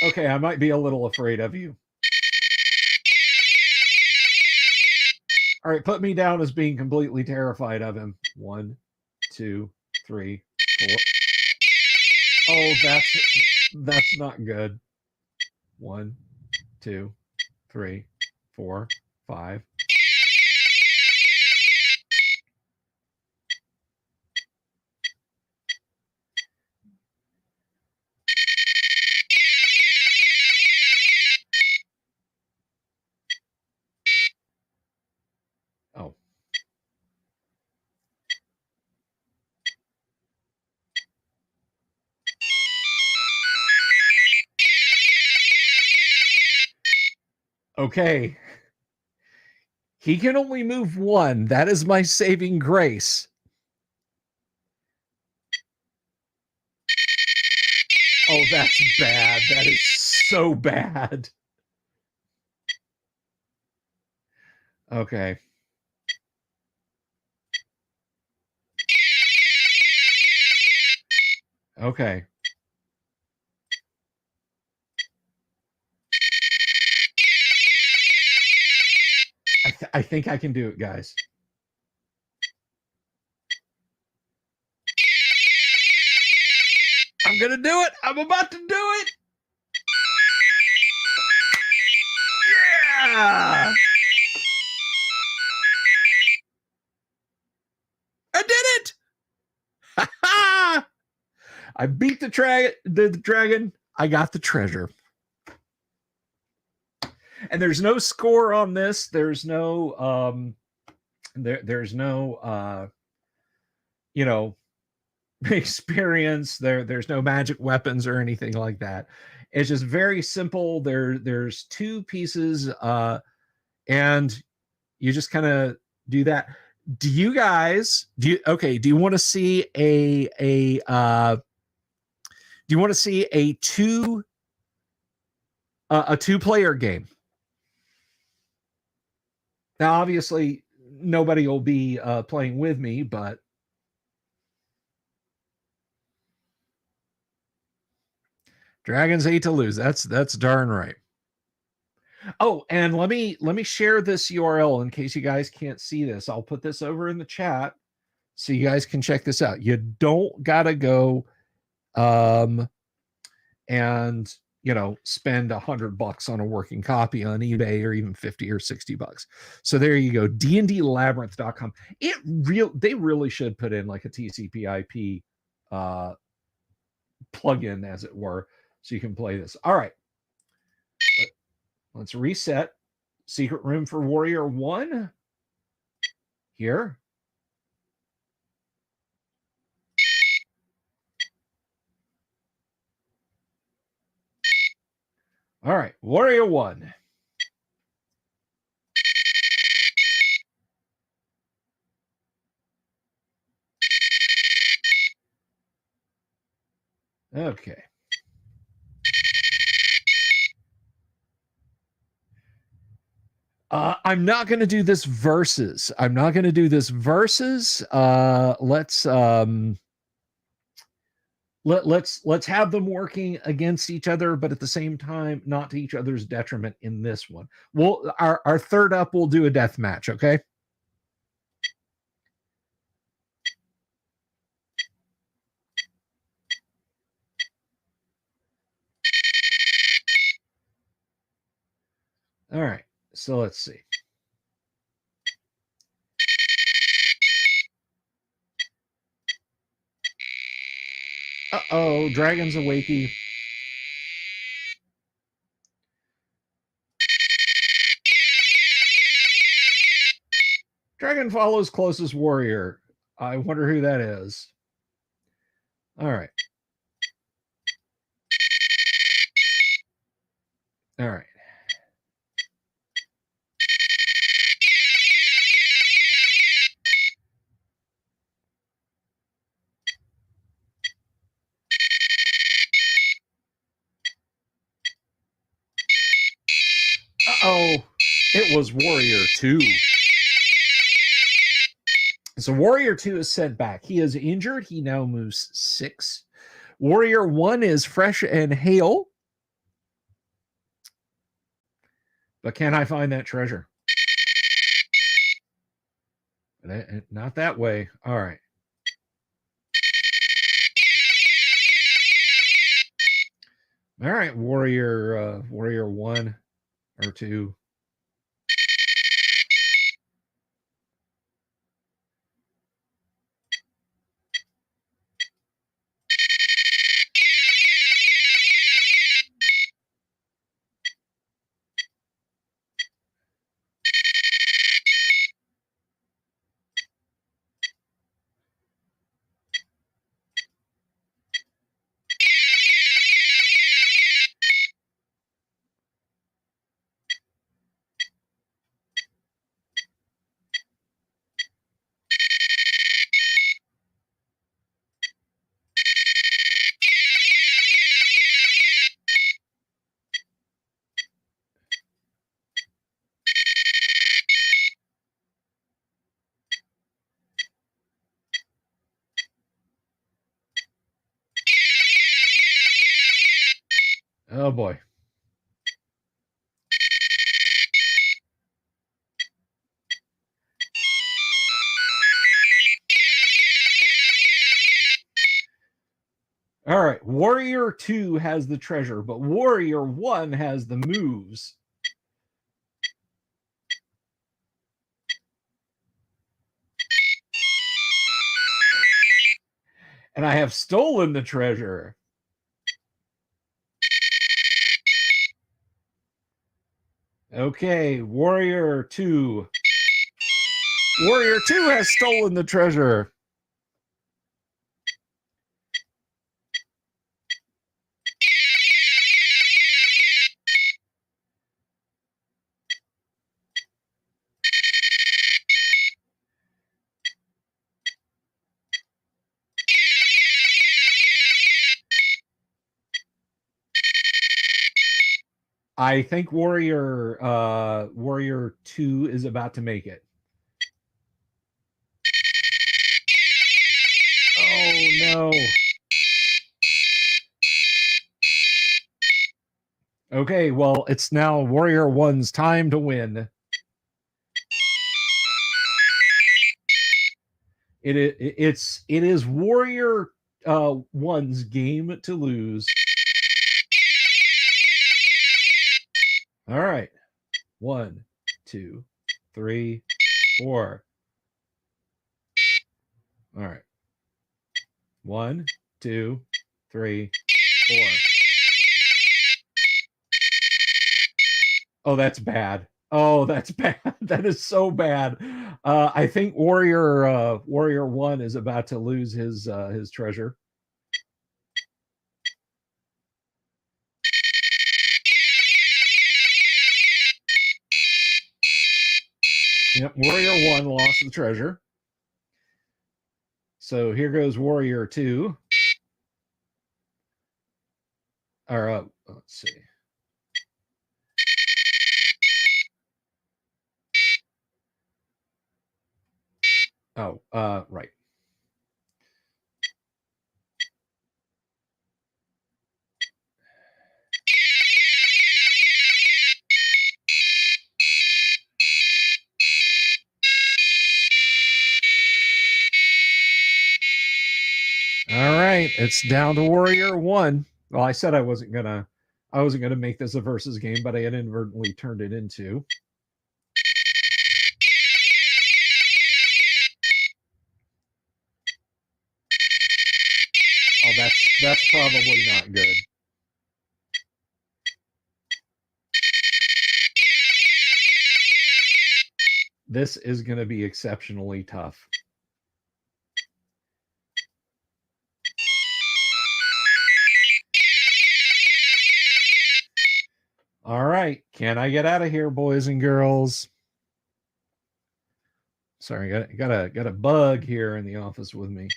Okay, I might be a little afraid of you. All right, put me down as being completely terrified of him. 1, 2, 3, 4. Oh, that's not good. 1, 2, 3, 4, 5. Oh. Okay. He can only move 1. That is my saving grace. Oh, that's bad. That is so bad. Okay. Okay. I think I can do it, guys. I'm going to do it. I'm about to do it. Yeah. I did it. I beat the dragon. I got the treasure. And there's no score on this. There's no there's no experience. There's no magic weapons or anything like that. It's just very simple. There's 2 pieces and you just kind of do that. Do you guys do you want to see a two-player game? Now, obviously, nobody will be playing with me, but dragons hate to lose. That's darn right. Oh, and let me share this URL in case you guys can't see this. I'll put this over in the chat so you guys can check this out. You don't gotta go and spend $100 on a working copy on eBay or even 50 or 60 bucks. So there you go, dndlabyrinth.com. They really should put in like a TCP/IP plugin, as it were, so you can play this. All right, let's reset. Secret room for Warrior 1 here. All right, Warrior 1. Okay. I'm not going to do this versus. I'm not going to do this versus. Let's have them working against each other, but at the same time, not to each other's detriment in this one. Well, our third up, we'll do a death match. Okay. All right. So let's see. Uh-oh, Dragon's a wakey. Dragon follows closest warrior. I wonder who that is. All right. All right. Uh-oh, it was Warrior 2. So Warrior 2 is sent back. He is injured. He now moves 6. Warrior 1 is fresh and hale. But can I find that treasure? Not that way. All right. All right, Warrior 1 or 2. Oh boy. All right, Warrior 2 has the treasure, but Warrior 1 has the moves. And I have stolen the treasure. Okay, Warrior 2. Warrior 2 has stolen the treasure. I think Warrior 2 is about to make it. Oh no. Okay, well, it's now Warrior 1's time to win. It is Warrior 1's game to lose. All right. 1, 2, 3, 4. All right. 1, 2, 3, 4. Oh, that's bad. Oh, that's bad. That is so bad. I think Warrior 1 is about to lose his treasure. Yep, Warrior 1 lost the treasure. So here goes Warrior 2. Or let's see. Oh, right. All right, it's down to Warrior 1. Well, I said I wasn't gonna make this a versus game, but I had inadvertently turned it into. Oh, that's probably not good. This is going to be exceptionally tough. All right, can I get out of here, boys and girls? Sorry, got a bug here in the office with me.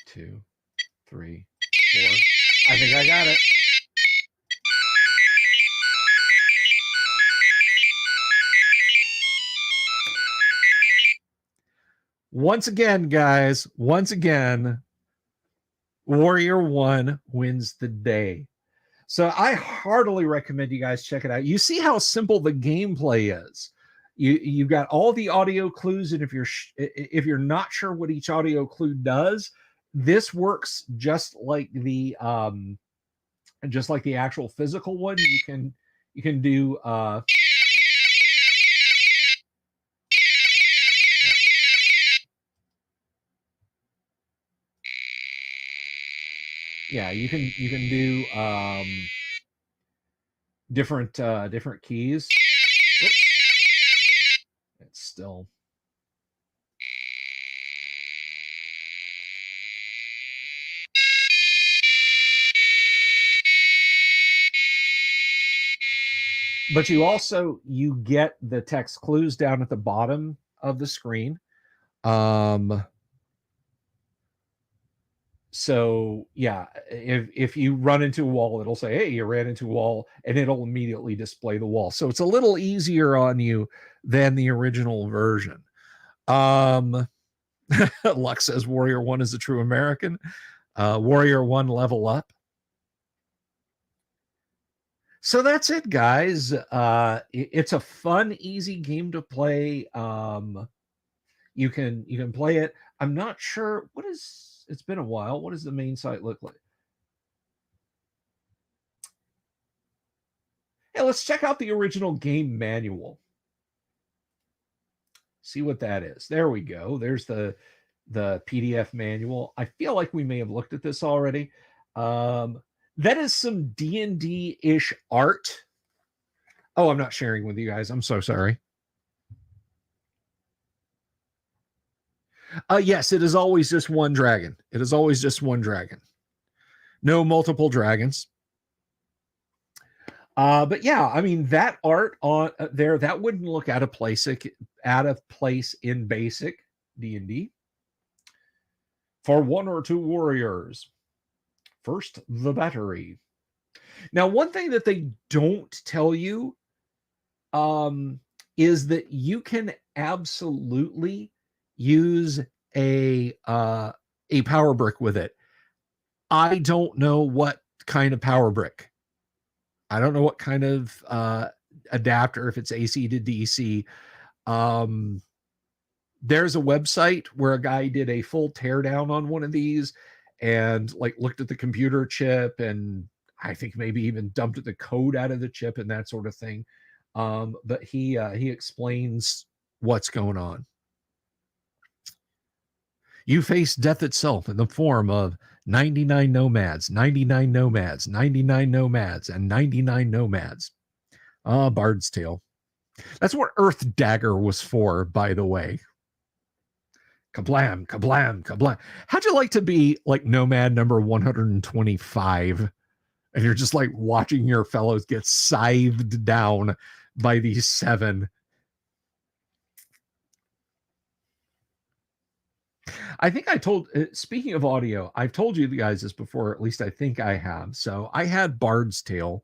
Two, three, four. I think I got it. Once again, guys, once again, Warrior 1 wins the day. So I heartily recommend you guys check it out. You see how simple the gameplay is. You've got all the audio clues, and if you're not sure what each audio clue does, this works just like the actual physical one. You can do yeah, you can do different keys. Oops. It's still. But you get the text clues down at the bottom of the screen. So yeah, if you run into a wall, it'll say, hey, you ran into a wall, and it'll immediately display the wall. So it's a little easier on you than the original version. Lux says Warrior 1 is a true American. Warrior 1 level up. So that's it, guys. It's a fun, easy game to play. You can play it. I'm not sure it's been a while. What does the main site look like? Hey, let's check out the original game manual. See what that is. There we go. There's the PDF manual. I feel like we may have looked at this already. That is some D&D-ish art. Oh, I'm not sharing with you guys. I'm so sorry. Yes, it is always just one dragon. It is always just one dragon. No multiple dragons. But yeah, I mean, that art on there, that wouldn't look out of place in basic D&D. For 1 or 2 warriors. First, the battery. Now, one thing that they don't tell you is that you can absolutely use a power brick with it. I don't know what kind of power brick. I don't know what kind of adapter, if it's AC to DC. There's a website where a guy did a full teardown on one of these and like looked at the computer chip, and I think maybe even dumped the code out of the chip and that sort of thing. But he explains what's going on. You face death itself in the form of 99 nomads, 99 nomads, 99 nomads, and 99 nomads. Bard's Tale. That's what Earth Dagger was for, by the way. Kablam, kablam, kablam. How'd you like to be like nomad number 125? And you're just like watching your fellows get scythed down by these 7. I think I told, speaking of audio, I've told you guys this before, at least I think I have. So I had Bard's Tale,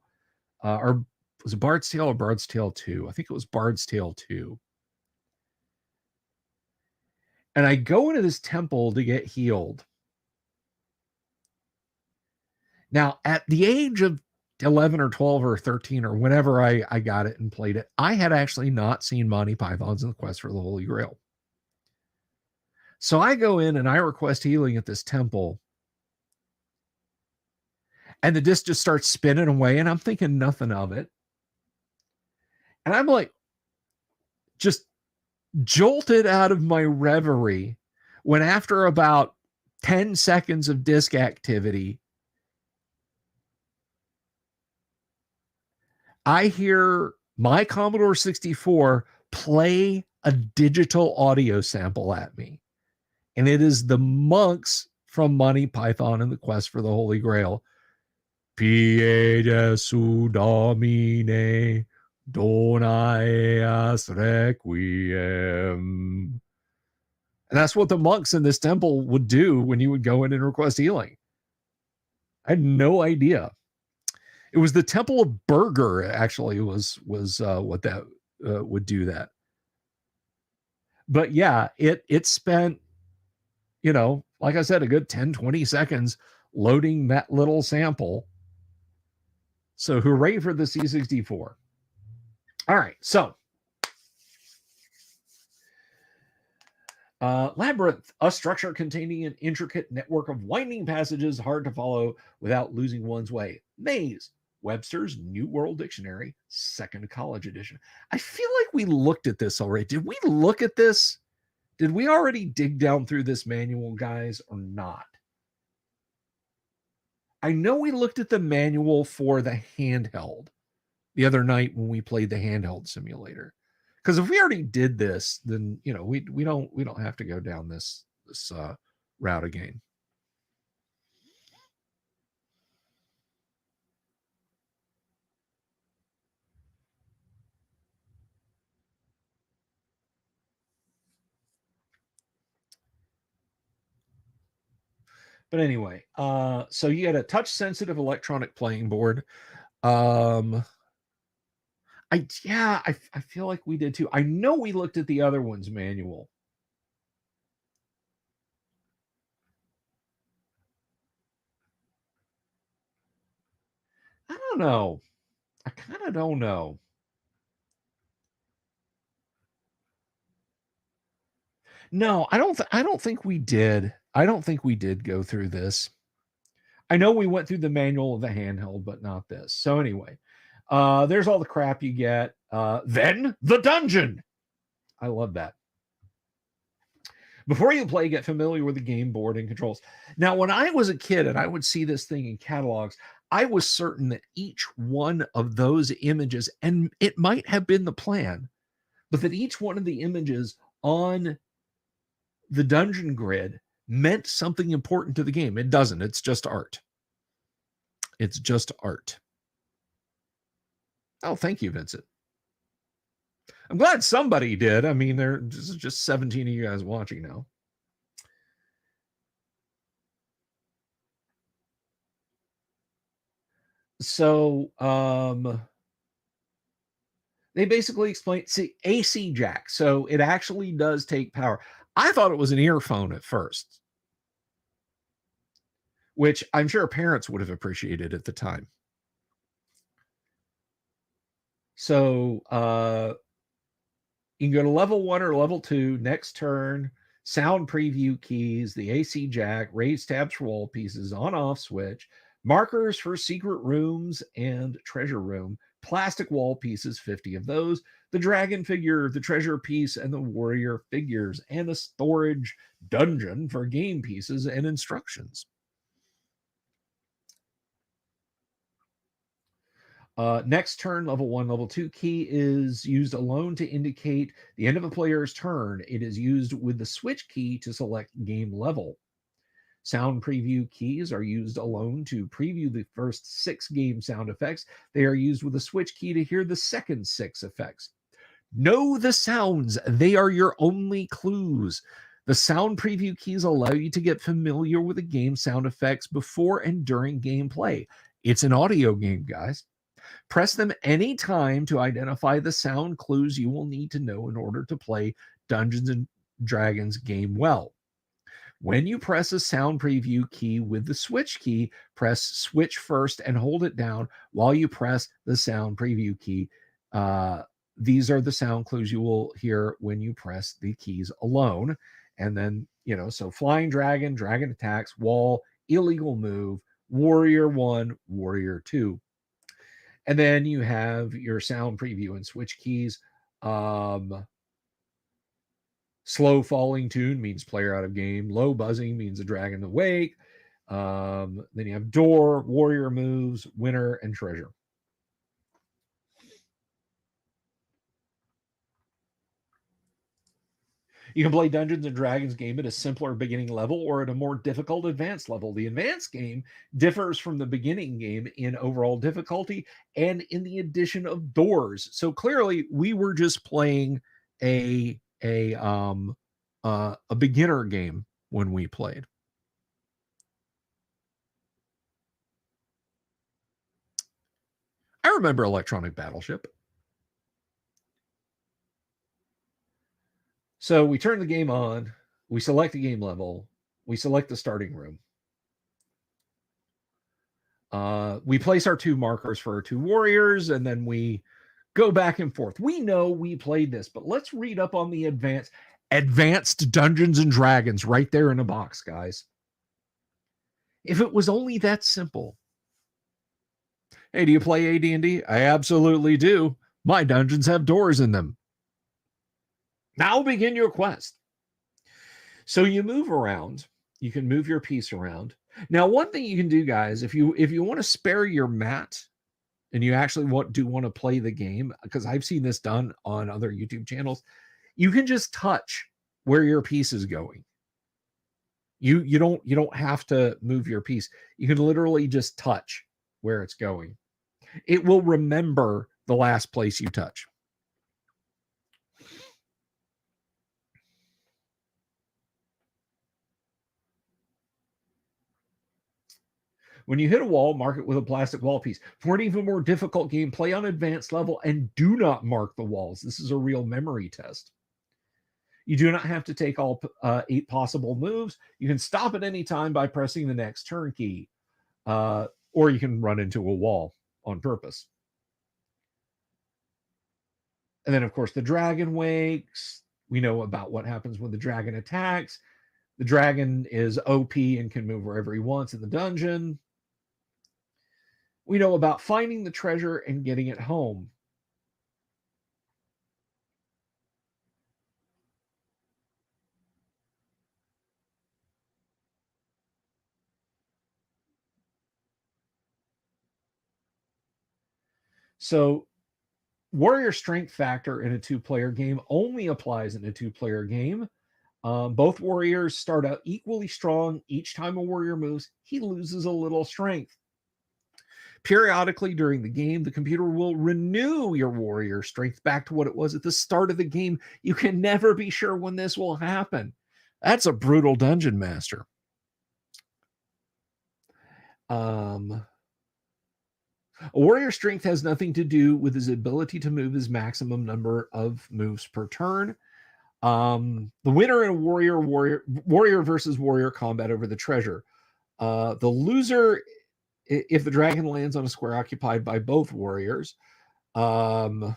or was it Bard's Tale or Bard's Tale 2? I think it was Bard's Tale 2. And I go into this temple to get healed. Now, at the age of 11 or 12 or 13 or whenever I got it and played it, I had actually not seen Monty Python's and the Quest for the Holy Grail. So I go in and I request healing at this temple. And the disc just starts spinning away, and I'm thinking nothing of it. And I'm like, just jolted out of my reverie when after about 10 seconds of disc activity, I hear my Commodore 64 play a digital audio sample at me. And it is the monks from Monty Python and the Quest for the Holy Grail. Pie Jesu Domine, dona eas requiem. And that's what the monks in this temple would do when you would go in and request healing. I had no idea. It was the Temple of Burger, actually, was what that would do that. But yeah, it spent, like I said, a good 10, 20 seconds loading that little sample. So hooray for the C64. All right, so Labyrinth, a structure containing an intricate network of winding passages hard to follow without losing one's way. Maze, Webster's New World Dictionary, second college edition. I feel like we looked at this already. Did we look at this? Did we already dig down through this manual, guys, or not? I know we looked at the manual for the handheld the other night when we played the handheld simulator. Because if we already did this, then we don't have to go down this route again. But anyway, so you had a touch-sensitive electronic playing board. I feel like we did too. I know we looked at the other one's manual. I don't know. I kind of don't know. No, I don't think we did. I don't think we did go through this. I know we went through the manual of the handheld, but not this. So anyway, there's all the crap you get. Then the dungeon. I love that. Before you play, get familiar with the game board and controls. Now, when I was a kid and I would see this thing in catalogs, I was certain that each one of those images, and it might have been the plan, but that each one of the images on the dungeon grid meant something important to the game. It doesn't. It's just art. It's just art. Oh, thank you, Vincent. I'm glad somebody did. I mean, there's just 17 of you guys watching now. So, they basically explain, see, AC jack. So it actually does take power. I thought it was an earphone at first, which I'm sure parents would have appreciated at the time. So you can go to level 1 or level 2, next turn, sound preview keys, the AC jack, raised tabs for wall pieces, on-off switch, markers for secret rooms and treasure room, plastic wall pieces, 50 of those, the dragon figure, the treasure piece, and the warrior figures, and a storage dungeon for game pieces and instructions. Next turn, level 1, level 2 key is used alone to indicate the end of a player's turn. It is used with the switch key to select game level. Sound preview keys are used alone to preview the first 6 game sound effects. They are used with the switch key to hear the second 6 effects. Know the sounds. They are your only clues. The sound preview keys allow you to get familiar with the game sound effects before and during gameplay. It's an audio game, guys. Press them anytime to identify the sound clues you will need to know in order to play Dungeons and Dragons game well. When you press a sound preview key with the switch key, press switch first and hold it down while you press the sound preview key. These are the sound clues you will hear when you press the keys alone. And then, so flying dragon, dragon attacks, wall, illegal move, warrior 1, warrior 2. And then you have your sound preview and switch keys. Slow falling tune means player out of game. Low buzzing means a dragon awake. Then you have door, warrior moves, winner, and treasure. You can play Dungeons and Dragons game at a simpler beginning level or at a more difficult advanced level. The advanced game differs from the beginning game in overall difficulty and in the addition of doors. So clearly, we were just playing a beginner game when we played. I remember Electronic Battleship. So we turn the game on, we select the game level, we select the starting room. We place our 2 markers for our 2 warriors, and then we go back and forth. We know we played this, but let's read up on the advanced Dungeons and Dragons right there in a box, guys. If it was only that simple. Hey, do you play AD&D? I absolutely do. My dungeons have doors in them. Now begin your quest. So you move around. You can move your piece around. Now, one thing you can do, guys, if you want to spare your mat and you actually want to play the game, because I've seen this done on other YouTube channels, you can just touch where your piece is going. You don't have to move your piece. You can literally just touch where it's going. It will remember the last place you touch. When you hit a wall, mark it with a plastic wall piece. For an even more difficult game, play on advanced level and do not mark the walls. This is a real memory test. You do not have to take all 8 possible moves. You can stop at any time by pressing the next turn key, or you can run into a wall on purpose. And then, of course, the dragon wakes. We know about what happens when the dragon attacks. The dragon is OP and can move wherever he wants in the dungeon. We know about finding the treasure and getting it home. So, warrior strength factor in a 2-player game only applies in a 2-player game. Both warriors start out equally strong. Each time a warrior moves, he loses a little strength. Periodically during the game, the computer will renew your warrior strength back to what it was at the start of the game. You can never be sure when this will happen. That's a brutal dungeon master. A warrior's strength has nothing to do with his ability to move his maximum number of moves per turn. The winner in a warrior versus warrior combat over the treasure. The loser, if the dragon lands on a square occupied by both warriors, the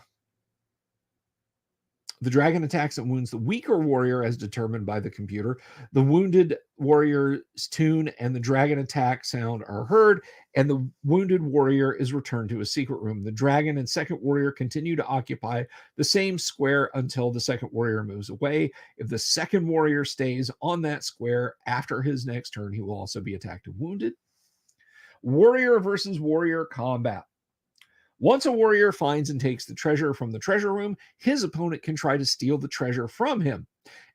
dragon attacks and wounds the weaker warrior as determined by the computer. The wounded warrior's tune and the dragon attack sound are heard, and the wounded warrior is returned to a secret room. The dragon and second warrior continue to occupy the same square until the second warrior moves away. If the second warrior stays on that square after his next turn, he will also be attacked and wounded. Warrior versus warrior combat. Once a warrior finds and takes the treasure from the treasure room, his opponent can try to steal the treasure from him.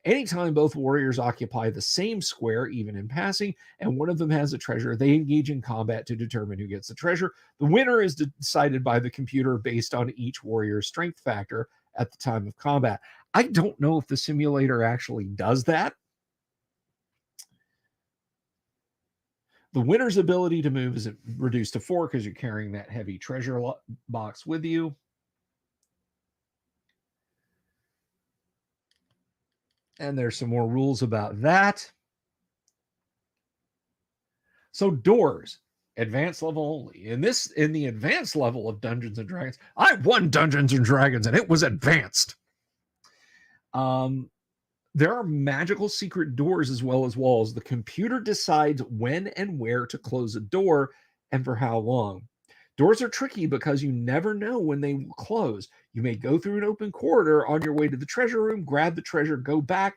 Anytime both warriors occupy the same square, even in passing, and one of them has a treasure, they engage in combat to determine who gets the treasure. The winner is decided by the computer based on each warrior's strength factor at the time of combat. I don't know if the simulator actually does that. The winner's ability to move is reduced to 4 because you're carrying that heavy treasure box with you. And there's some more rules about that. So doors, advanced level only. In the advanced level of Dungeons and Dragons, I won Dungeons and Dragons and it was advanced. There are magical secret doors as well as walls. The computer decides when and where to close a door and for how long. Doors are tricky because you never know when they will close. You may go through an open corridor on your way to the treasure room, grab the treasure, go back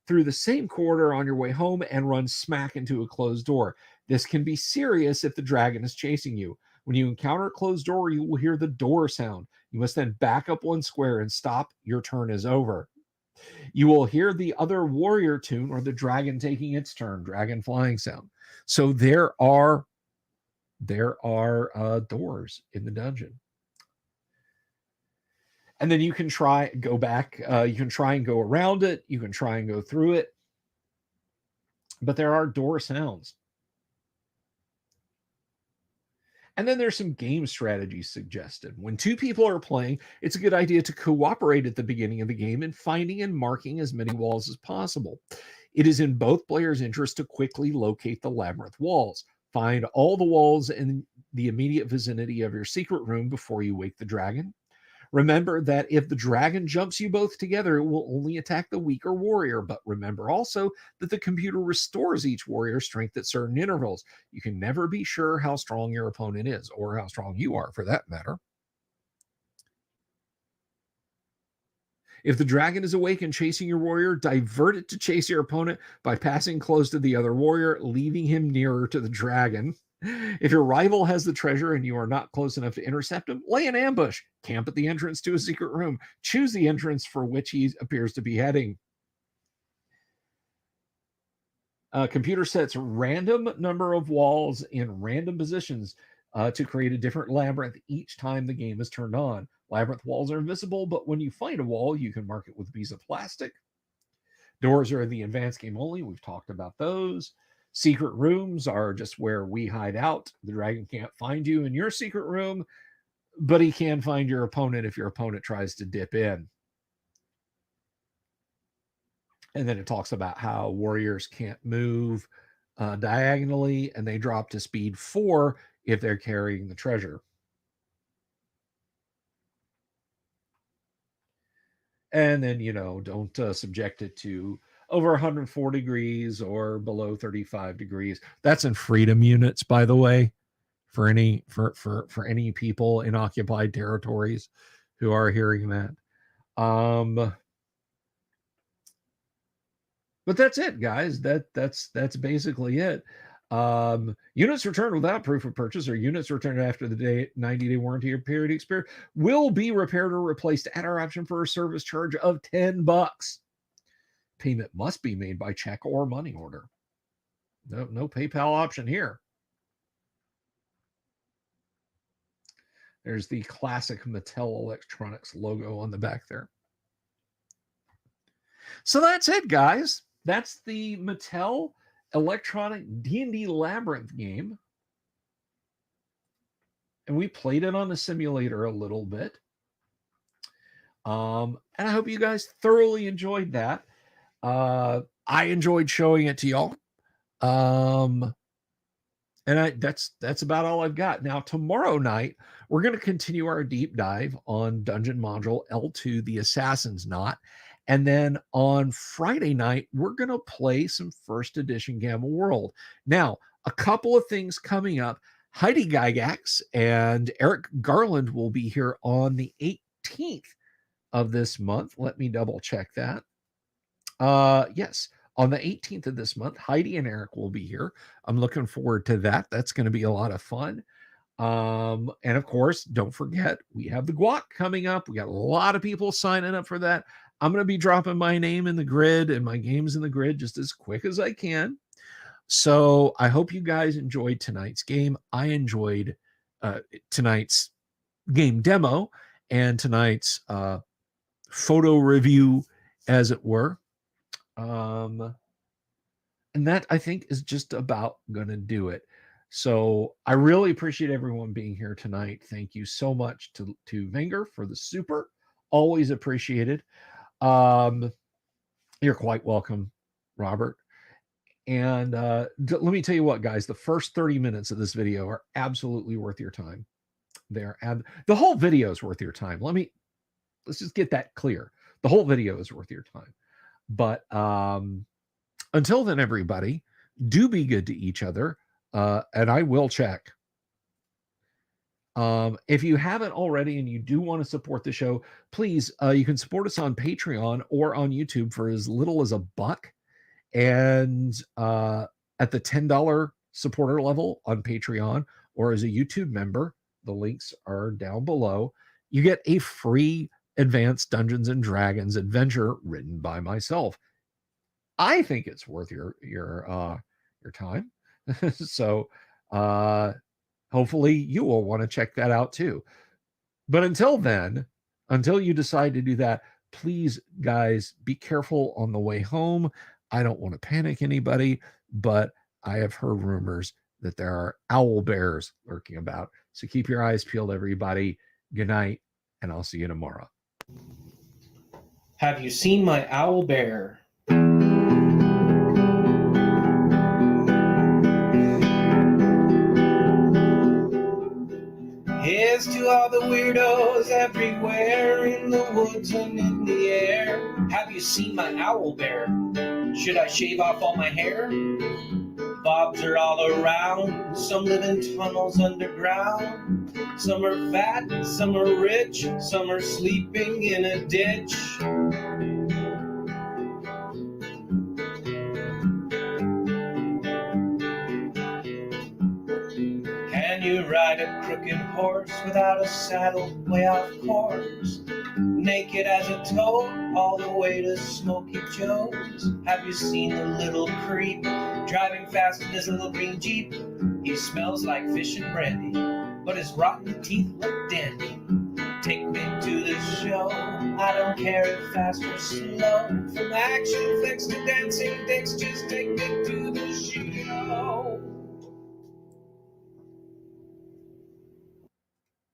through the same corridor on your way home, and run smack into a closed door. This can be serious if the dragon is chasing you. When you encounter a closed door, you will hear the door sound. You must then back up 1 square and stop. Your turn is over. You will hear the other warrior tune or the dragon taking its turn, dragon flying sound. So there are doors in the dungeon. And then you can go back. You can try and go around it. You can try and go through it. But there are door sounds. And then there's some game strategies suggested. When 2 people are playing, it's a good idea to cooperate at the beginning of the game in finding and marking as many walls as possible. It is in both players' interest to quickly locate the labyrinth walls. Find all the walls in the immediate vicinity of your secret room before you wake the dragon. Remember that if the dragon jumps you both together, it will only attack the weaker warrior. But remember also that the computer restores each warrior's strength at certain intervals. You can never be sure how strong your opponent is, or how strong you are for that matter. If the dragon is awake and chasing your warrior, divert it to chase your opponent by passing close to the other warrior, leaving him nearer to the dragon. If your rival has the treasure and you are not close enough to intercept him, lay an ambush. Camp at the entrance to a secret room. Choose the entrance for which he appears to be heading. Computer sets random number of walls in random positions to create a different labyrinth each time the game is turned on. Labyrinth walls are invisible, but when you find a wall, you can mark it with a piece of plastic. Doors are in the advanced game only. We've talked about those. Secret rooms are just where we hide out. The dragon can't find you in your secret room, but he can find your opponent if your opponent tries to dip in. And then it talks about how warriors can't move diagonally, and they drop to speed 4 if they're carrying the treasure. And then, don't subject it to over 140 degrees or below 35 degrees. That's in freedom units, by the way, for any people in occupied territories who are hearing that. But that's it, guys. That's basically it. Units returned without proof of purchase or units returned after the 90-day warranty or period expired will be repaired or replaced at our option for a service charge of $10. Payment must be made by check or money order. No PayPal option here. There's the classic Mattel Electronics logo on the back there. So that's it, guys. That's the Mattel Electronic D&D Labyrinth game. And we played it on the simulator a little bit. And I hope you guys thoroughly enjoyed that. I enjoyed showing it to y'all. And that's about all I've got. Now, tomorrow night, we're going to continue our deep dive on Dungeon Module L2, The Assassin's Knot. And then on Friday night, we're going to play some first edition Gamma World. Now, a couple of things coming up. Heidi Gygax and Eric Garland will be here on the 18th of this month. Let me double check that. Yes, on the 18th of this month, Heidi and Eric will be here. I'm looking forward to that. That's going to be a lot of fun. And of course, don't forget, we have the Guac coming up. We got a lot of people signing up for that. I'm going to be dropping my name in the grid and my games in the grid just as quick as I can. So I hope you guys enjoyed tonight's game. I enjoyed tonight's game demo and tonight's photo review, as it were. And that, I think, is just about going to do it. So I really appreciate everyone being here tonight. Thank you so much to Venger for the super. Always appreciated. You're quite welcome, Robert. And let me tell you what, guys, the first 30 minutes of this video are absolutely worth your time. The whole video is worth your time. Let's just get that clear. The whole video is worth your time. But until then, everybody, do be good to each other. And I will check. If you haven't already and you do want to support the show, please, you can support us on Patreon or on YouTube for as little as $1. And at the $10 supporter level on Patreon or as a YouTube member, the links are down below. You get a free advanced Dungeons and Dragons adventure written by myself. I think it's worth your time. So hopefully you will want to check that out too. But until then, until you decide to do that, please, guys, be careful on the way home. I don't want to panic anybody, but I have heard rumors that there are owl bears lurking about. So keep your eyes peeled, everybody. Good night, and I'll see you tomorrow. Have you seen my owl bear? Here's to all the weirdos everywhere in the woods and in the air. Have you seen my owl bear? Should I shave off all my hair? Bobs are all around. Some live in tunnels underground. Some are fat, some are rich, some are sleeping in a ditch. Can you ride a crooked horse without a saddle way off course? Naked as a toad, all the way to Smoky Joe's. Have you seen the little creep driving fast in his little green Jeep? He smells like fish and brandy, but his rotten teeth look dandy. Take me to the show, I don't care if fast or slow. From action flicks to dancing dicks, just take me to the